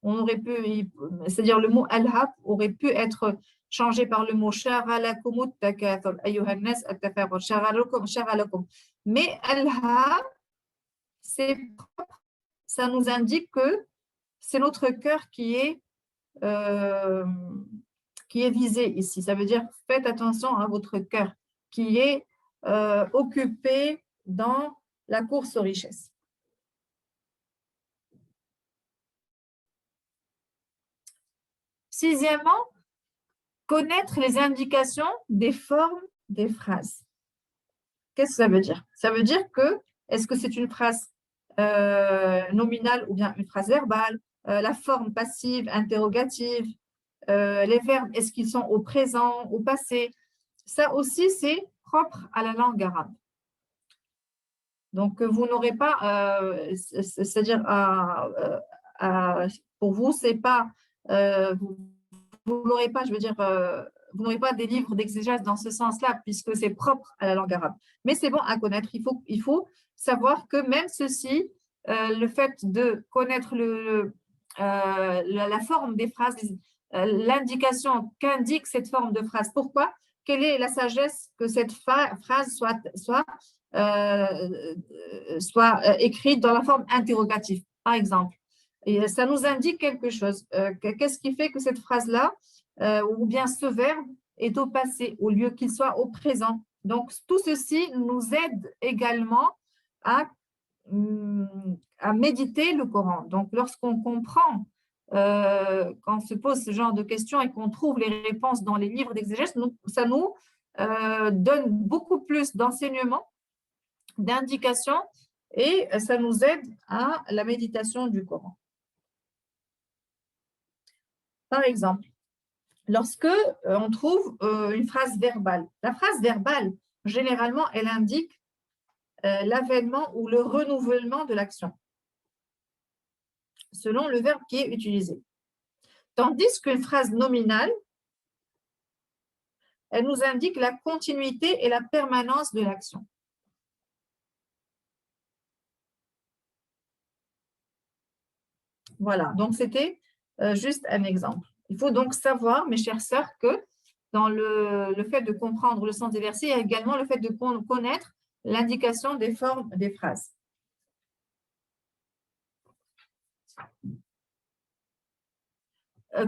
On aurait pu, c'est-à-dire le mot Al-Haq aurait pu être changé par le mot Shagalakumut Takathur. Ayyuhan nas at-tafakkur, shagalakum. Mais Al-Haq, c'est propre. Ça nous indique que c'est notre cœur qui est visé ici. Ça veut dire faites attention à votre cœur qui est occupé dans la course aux richesses. Sixièmement, connaître les indications des formes des phrases. Qu'est-ce que ça veut dire? Ça veut dire que, est-ce que c'est une phrase nominale ou bien une phrase verbale, la forme passive, interrogative, les verbes, est-ce qu'ils sont au présent, au passé? Ça aussi, c'est propre à la langue arabe. Donc, vous n'aurez pas, c'est-à-dire, pour vous, c'est pas, vous n'aurez pas, je veux dire, vous n'aurez pas des livres d'exégèse dans ce sens-là, puisque c'est propre à la langue arabe. Mais c'est bon à connaître. Il faut savoir que même ceci, le fait de connaître la forme des phrases, l'indication qu'indique cette forme de phrase. Pourquoi? Quelle est la sagesse que cette phrase soit écrite dans la forme interrogative, par exemple. Et ça nous indique quelque chose. Qu'est-ce qui fait que cette phrase-là, ou bien ce verbe, est au passé, au lieu qu'il soit au présent? Donc, tout ceci nous aide également à méditer le Coran. Donc, lorsqu'on comprend, quand on se pose ce genre de questions et qu'on trouve les réponses dans les livres d'exégèse, ça nous donne beaucoup plus d'enseignements, d'indications, et ça nous aide à la méditation du Coran. Par exemple, lorsque on trouve une phrase verbale, la phrase verbale, généralement, elle indique l'avènement ou le renouvellement de l'action, selon le verbe qui est utilisé. Tandis qu'une phrase nominale, elle nous indique la continuité et la permanence de l'action. Voilà, donc c'était juste un exemple. Il faut donc savoir, mes chères sœurs, que dans le fait de comprendre le sens des versets, il y a également le fait de connaître l'indication des formes des phrases.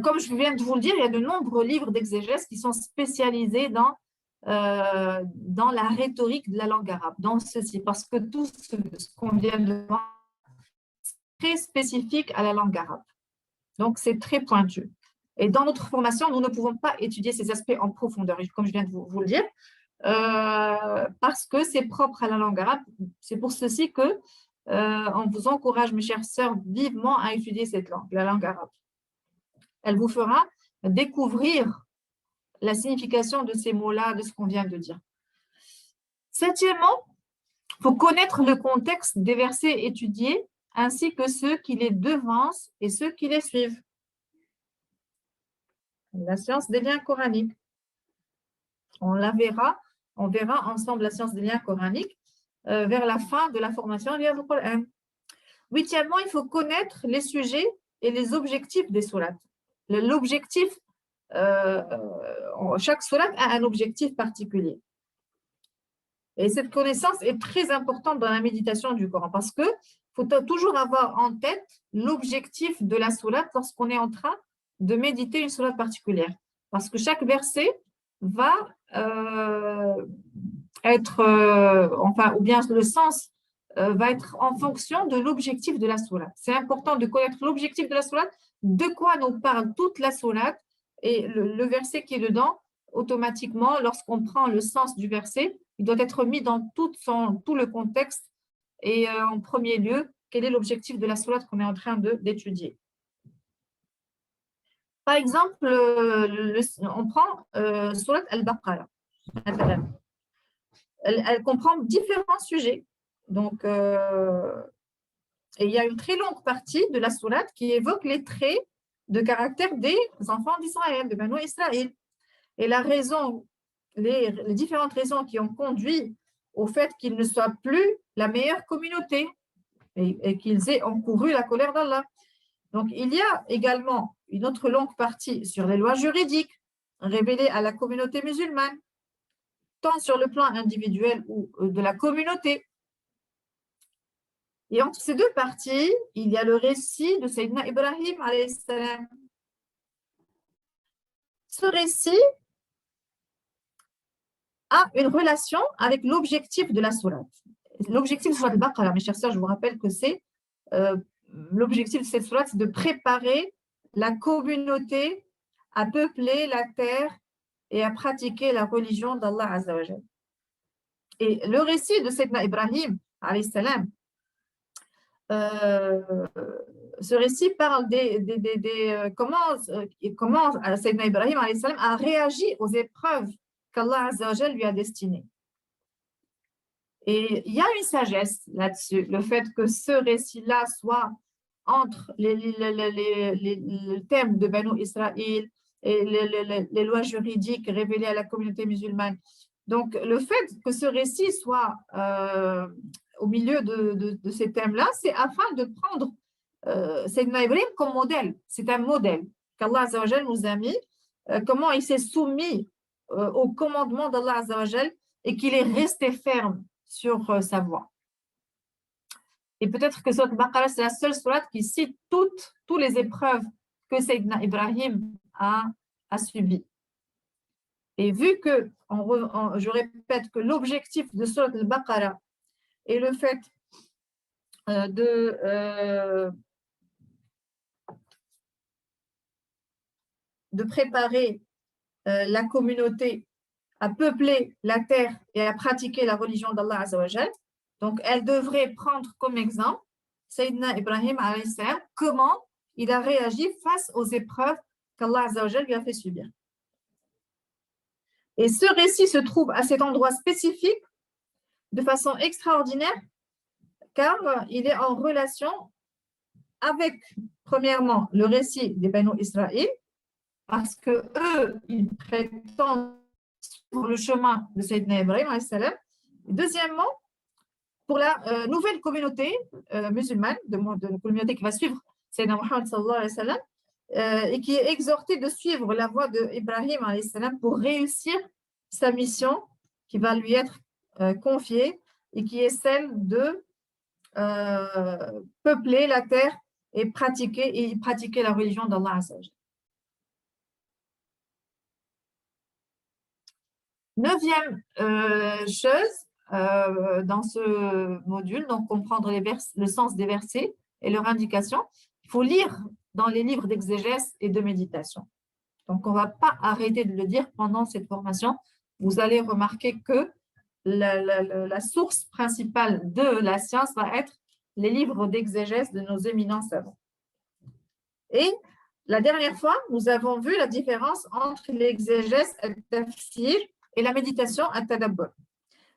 Comme je viens de vous le dire, il y a de nombreux livres d'exégèse qui sont spécialisés dans la rhétorique de la langue arabe, dans ceci, parce que tout ce qu'on vient de voir est très spécifique à la langue arabe. Donc, c'est très pointu. Et dans notre formation, nous ne pouvons pas étudier ces aspects en profondeur, comme je viens de vous le dire, parce que c'est propre à la langue arabe. C'est pour ceci que on vous encourage, mes chères sœurs, vivement à étudier cette langue, la langue arabe. Elle vous fera découvrir la signification de ces mots-là, de ce qu'on vient de dire. Septièmement, il faut connaître le contexte des versets étudiés, ainsi que ceux qui les devancent et ceux qui les suivent. La science des liens coraniques. On verra ensemble la science des liens coraniques vers la fin de la formation via le Coran. Huitièmement, il faut connaître les sujets et les objectifs des sourates. L'objectif, chaque sourate a un objectif particulier. Et cette connaissance est très importante dans la méditation du Coran parce qu'il faut toujours avoir en tête l'objectif de la sourate lorsqu'on est en train de méditer une sourate particulière. Parce que chaque verset va être, ou bien le sens va être en fonction de l'objectif de la sourate. C'est important de connaître l'objectif de la sourate, de quoi nous parle toute la sourate et le verset qui est dedans, automatiquement, lorsqu'on prend le sens du verset, il doit être mis dans tout le contexte et en premier lieu, quel est l'objectif de la sourate qu'on est en train d'étudier. Par exemple, on prend sourate Al-Baqarah. Elle comprend différents sujets. Donc, et il y a une très longue partie de la sourate qui évoque les traits de caractère des enfants d'Israël, de Banu Israël. Et la raison, les différentes raisons qui ont conduit au fait qu'ils ne soient plus la meilleure communauté et qu'ils aient encouru la colère d'Allah. Donc, il y a également une autre longue partie sur les lois juridiques révélées à la communauté musulmane, tant sur le plan individuel ou de la communauté. Et entre ces deux parties, il y a le récit de Sayyidina Ibrahim alayhi salam. Ce récit a une relation avec l'objectif de la sourate. L'objectif de la sourate Al-Baqarah, mes chers sœurs, je vous rappelle que c'est l'objectif de cette sourate, c'est de préparer la communauté à peupler la terre et à pratiquer la religion d'Allah Azza wa Jal. Et le récit de Sayyidina Ibrahim alayhi salam, ce récit parle comment Sayyidina Ibrahim alayhi salam a réagi aux épreuves qu'Allah Azza wa Jal lui a destinées. Et il y a une sagesse là-dessus, le fait que ce récit-là soit entre le thème de Banu Israël et les lois juridiques révélées à la communauté musulmane. Donc, le fait que ce récit soit au milieu de ces thèmes-là, c'est afin de prendre Sayyidina Ibrahim comme modèle. C'est un modèle qu'Allah Azza wa Jal nous a mis, comment il s'est soumis au commandement d'Allah Azza wa Jal et qu'il est resté ferme sur sa voie. Et peut-être que Sourate Al-Baqarah, c'est la seule sourate qui cite toutes les épreuves que Sayyidina Ibrahim a subies. Et vu que, je répète que l'objectif de Sourate Al-Baqarah est le fait de préparer la communauté à peupler la terre et à pratiquer la religion d'Allah Azza wa Jal. Donc, elle devrait prendre comme exemple Sayyidina Ibrahim alayhi salam, comment il a réagi face aux épreuves qu'Allah Azza wa Jal lui a fait subir. Et ce récit se trouve à cet endroit spécifique de façon extraordinaire car il est en relation avec, premièrement, le récit des Banu Israël parce que eux, ils prétendent sur le chemin de Sayyidina Ibrahim alayhi salam. Deuxièmement, pour la nouvelle communauté musulmane, de la communauté qui va suivre Sayyidina Muhammad sallallahu alayhi wa sallam, et qui est exhortée de suivre la voie d'Ibrahim alayhi salam pour réussir sa mission qui va lui être confiée et qui est celle de peupler la terre et pratiquer la religion d'Allah Azza wa Jal. Neuvième chose dans ce module, donc comprendre le sens des versets et leur indication, il faut lire dans les livres d'exégèse et de méditation. Donc, on ne va pas arrêter de le dire pendant cette formation. Vous allez remarquer que la source principale de la science va être les livres d'exégèse de nos éminents savants. Et la dernière fois, nous avons vu la différence entre l'exégèse al-tafsir et la méditation at-tadabbur.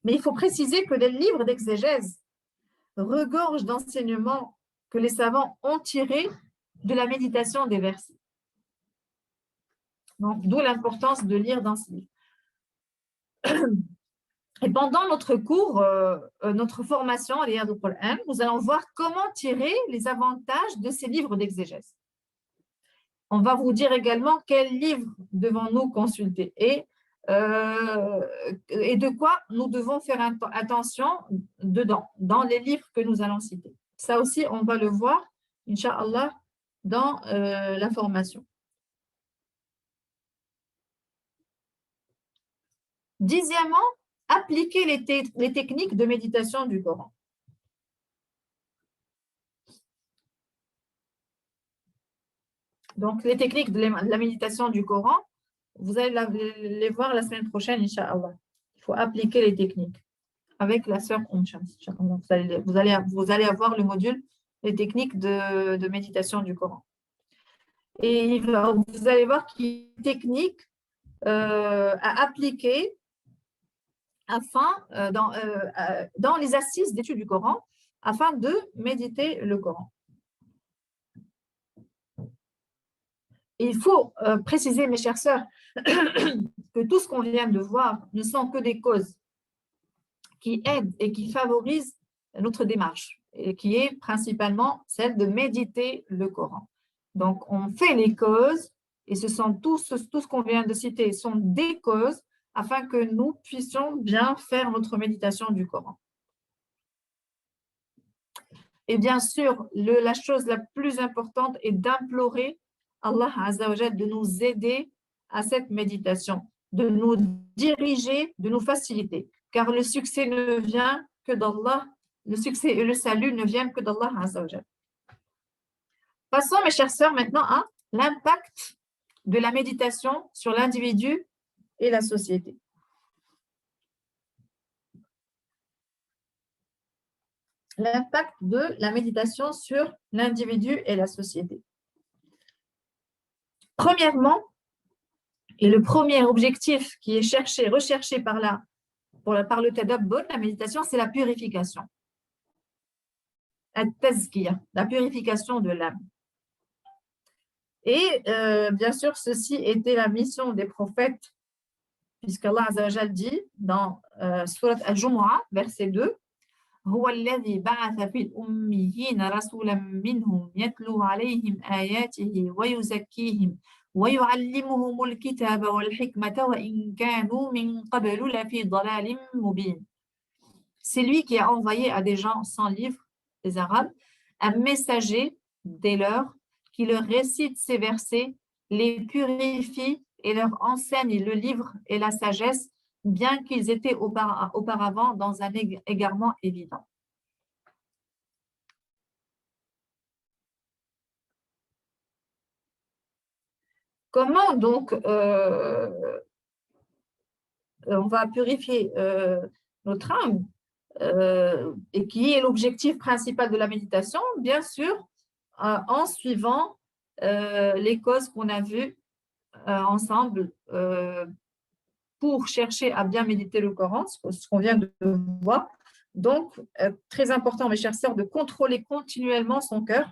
Mais il faut préciser que les livres d'exégèse regorgent d'enseignements que les savants ont tirés de la méditation des versets. Donc, d'où l'importance de lire dans ces livres. Et pendant notre cours, notre formation à Riyad al-Qur'an, nous allons voir comment tirer les avantages de ces livres d'exégèse. On va vous dire également quels livres devons-nous consulter. Et et de quoi nous devons faire attention dedans, dans les livres que nous allons citer. Ça aussi, on va le voir, Inch'Allah, dans la formation. 10e, appliquer les techniques de méditation du Coran. Donc, les techniques de la méditation du Coran, vous allez les voir la semaine prochaine, Inch'Allah. Il faut appliquer les techniques avec la sœur Shams. Vous allez avoir le module, les techniques de méditation du Coran. Et vous allez voir qu'il y a des techniques à appliquer dans les assises d'études du Coran afin de méditer le Coran. Il faut préciser, mes chères sœurs, que tout ce qu'on vient de voir ne sont que des causes qui aident et qui favorisent notre démarche, et qui est principalement celle de méditer le Coran. Donc, on fait les causes, et ce sont tout ce qu'on vient de citer sont des causes afin que nous puissions bien faire notre méditation du Coran. Et bien sûr, la chose la plus importante est d'implorer Allah Azza wa Jal de nous aider à cette méditation, de nous diriger, de nous faciliter. Car le succès ne vient que d'Allah, le succès et le salut ne viennent que d'Allah Azza wa Jal. Passons, mes chères sœurs, maintenant à l'impact de la méditation sur l'individu et la société. L'impact de la méditation sur l'individu et la société. Premièrement, et le premier objectif qui est recherché par le tadabbur, la méditation, c'est la purification. La purification de l'âme. Et bien sûr, ceci était la mission des prophètes, puisqu'Allah Azza wa Jal dit dans Surat Al-Jumu'ah, verset 2, هو الذي بعث في الأميين رسولا منهم يتلو عليهم آياته ويزكيهم ويعلمهم الكتاب والحكمة وإن كانوا من قبل لفي ضلال مبين. C'est lui qui a envoyé à des gens sans livre, les Arabes, un messager des leurs qui leur récite ces versets, les purifie et leur enseigne le livre et la sagesse, bien qu'ils étaient auparavant dans un égarement évident. Comment donc on va purifier notre âme et qui est l'objectif principal de la méditation? Bien sûr, en suivant les causes qu'on a vues ensemble pour chercher à bien méditer le Coran, ce qu'on vient de voir. Donc, très important, mes chères sœurs, de contrôler continuellement son cœur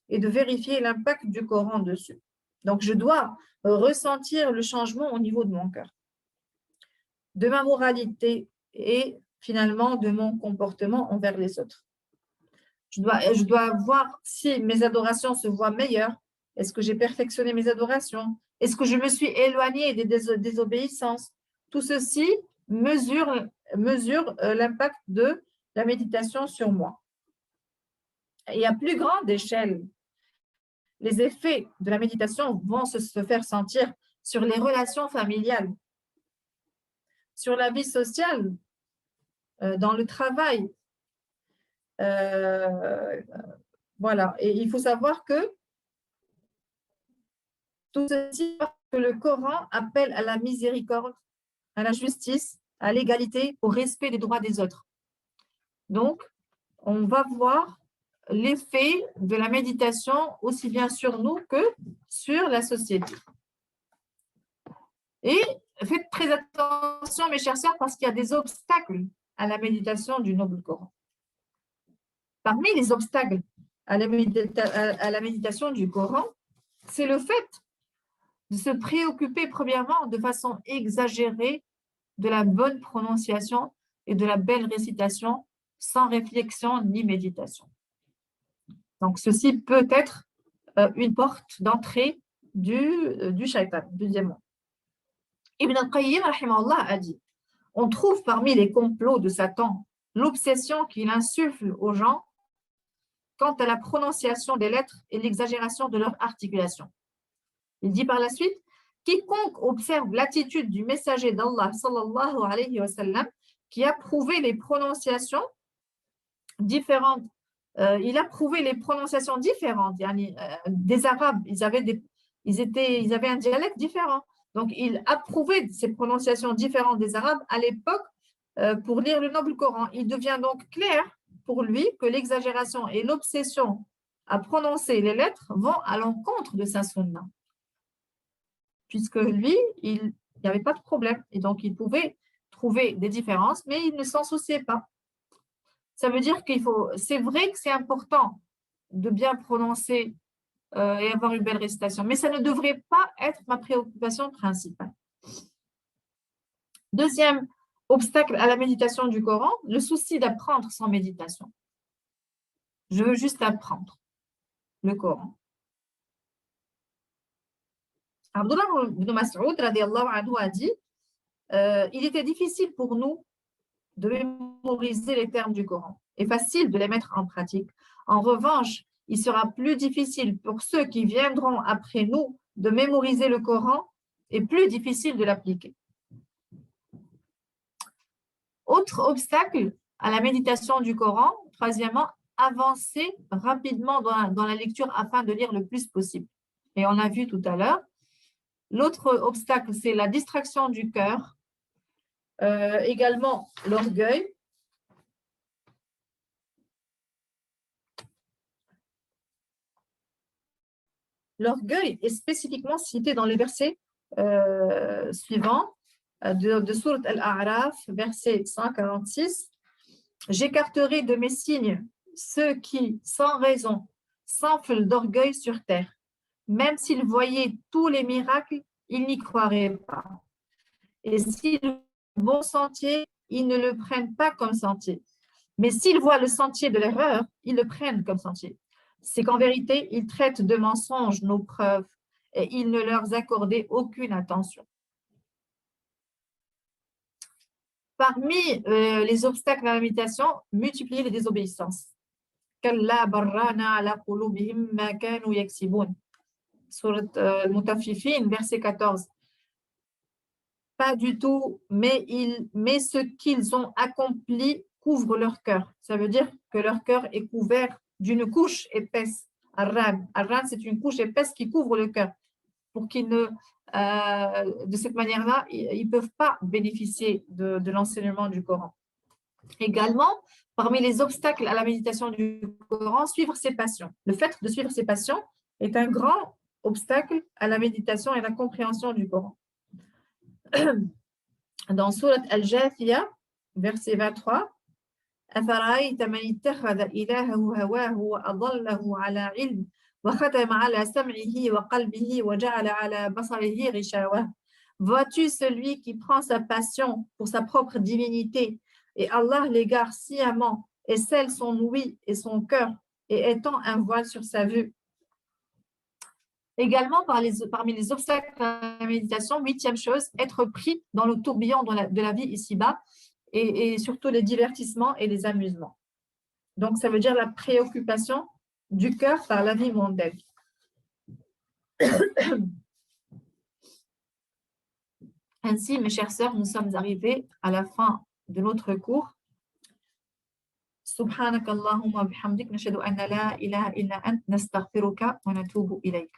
et de vérifier l'impact du Coran dessus. Donc, je dois ressentir le changement au niveau de mon cœur, de ma moralité et finalement de mon comportement envers les autres. Je dois voir si mes adorations se voient meilleures. Est-ce que j'ai perfectionné mes adorations? Est-ce que je me suis éloignée des désobéissances? Tout ceci mesure l'impact de la méditation sur moi. Et à plus grande échelle, les effets de la méditation vont se faire sentir sur les relations familiales, sur la vie sociale, dans le travail. Voilà. Et il faut savoir que tout ceci parce que le Coran appelle à la miséricorde, à la justice, à l'égalité, au respect des droits des autres. Donc, on va voir l'effet de la méditation aussi bien sur nous que sur la société. Et faites très attention, mes chers sœurs, parce qu'il y a des obstacles à la méditation du noble Coran. Parmi les obstacles à la méditation du Coran, c'est le fait de se préoccuper premièrement de façon exagérée de la bonne prononciation et de la belle récitation sans réflexion ni méditation. Donc, ceci peut être une porte d'entrée du shaitan, du démon. Ibn al-Qayyim, rahimahullah, a dit, on trouve parmi les complots de Satan l'obsession qu'il insuffle aux gens quant à la prononciation des lettres et l'exagération de leur articulation. Il dit par la suite, quiconque observe l'attitude du messager d'Allah, sallallahu alayhi wa sallam, qui a prouvé les prononciations différentes, il a prouvé les prononciations différentes. Des Arabes, ils avaient un dialecte différent. Donc, il a prouvé ces prononciations différentes des Arabes à l'époque pour lire le noble Coran. Il devient donc clair pour lui que l'exagération et l'obsession à prononcer les lettres vont à l'encontre de sa sunna. Puisque lui, il n'y avait pas de problème. Et donc, il pouvait trouver des différences, mais il ne s'en souciait pas. Ça veut dire c'est vrai que c'est important de bien prononcer et avoir une belle récitation, mais ça ne devrait pas être ma préoccupation principale. Deuxième obstacle à la méditation du Coran, le souci d'apprendre sans méditation. Je veux juste apprendre le Coran. Abdullah ibn Mas'ud radiyallahu anhu a dit il était difficile pour nous de mémoriser les termes du Coran et facile de les mettre en pratique. En revanche, il sera plus difficile pour ceux qui viendront après nous de mémoriser le Coran et plus difficile de l'appliquer. Autre obstacle à la méditation du Coran, troisièmement, avancer rapidement dans la lecture afin de lire le plus possible. Et on a vu tout à l'heure. L'autre obstacle, c'est la distraction du cœur, également l'orgueil. L'orgueil est spécifiquement cité dans les versets suivants de Sourate Al-A'raf, verset 146. J'écarterai de mes signes ceux qui, sans raison, s'enflent d'orgueil sur terre. Même s'ils voyaient tous les miracles, ils n'y croiraient pas. Et s'ils vont au sentier, ils ne le prennent pas comme sentier. Mais s'ils voient le sentier de l'erreur, ils le prennent comme sentier. C'est qu'en vérité, ils traitent de mensonges nos preuves et ils ne leur accordaient aucune attention. Parmi les obstacles à la méditation, multiplier les désobéissances. Kalla barrana ala qulubihim ma kanu yaksibun. Surat Al-Mutaffifin, verset 14. Pas du tout, mais ce qu'ils ont accompli couvre leur cœur. Ça veut dire que leur cœur est couvert d'une couche épaisse. Arran, c'est une couche épaisse qui couvre le cœur. Pour qu'ils ne, de cette manière-là, ils ne peuvent pas bénéficier de l'enseignement du Coran. Également, parmi les obstacles à la méditation du Coran, suivre ses passions. Le fait de suivre ses passions est un grand obstacle à la méditation et à la compréhension du Coran. Dans Surat Al-Jathiyah, verset 23, أَفَرَأَيْتَ مَنِ اتَّخَذَ إِلَهَهُ هَوَاهُ وَأَضَلَّهُ عَلَى عِلْمٍ وَخَتَمَ عَلَى سَمْعِهِ وَقَلْبِهِ وَجَعَلَ عَلَى بَصَرِهِ غِشَاوَةً. Vois-tu celui qui prend sa passion pour sa propre divinité et Allah l'égare sciemment et scelle son ouïe et son cœur et étend un voile sur sa vue. Également, parmi les obstacles à la méditation, 8e chose, être pris dans le tourbillon de la vie ici-bas et surtout les divertissements et les amusements. Donc, ça veut dire la préoccupation du cœur par la vie mondaine. Ainsi, mes chères sœurs, nous sommes arrivés à la fin de notre cours. Subhanakallahumma bihamdik, nashhadu an la ilaha illa ant, nastaghfiruka wa natubu ilayk.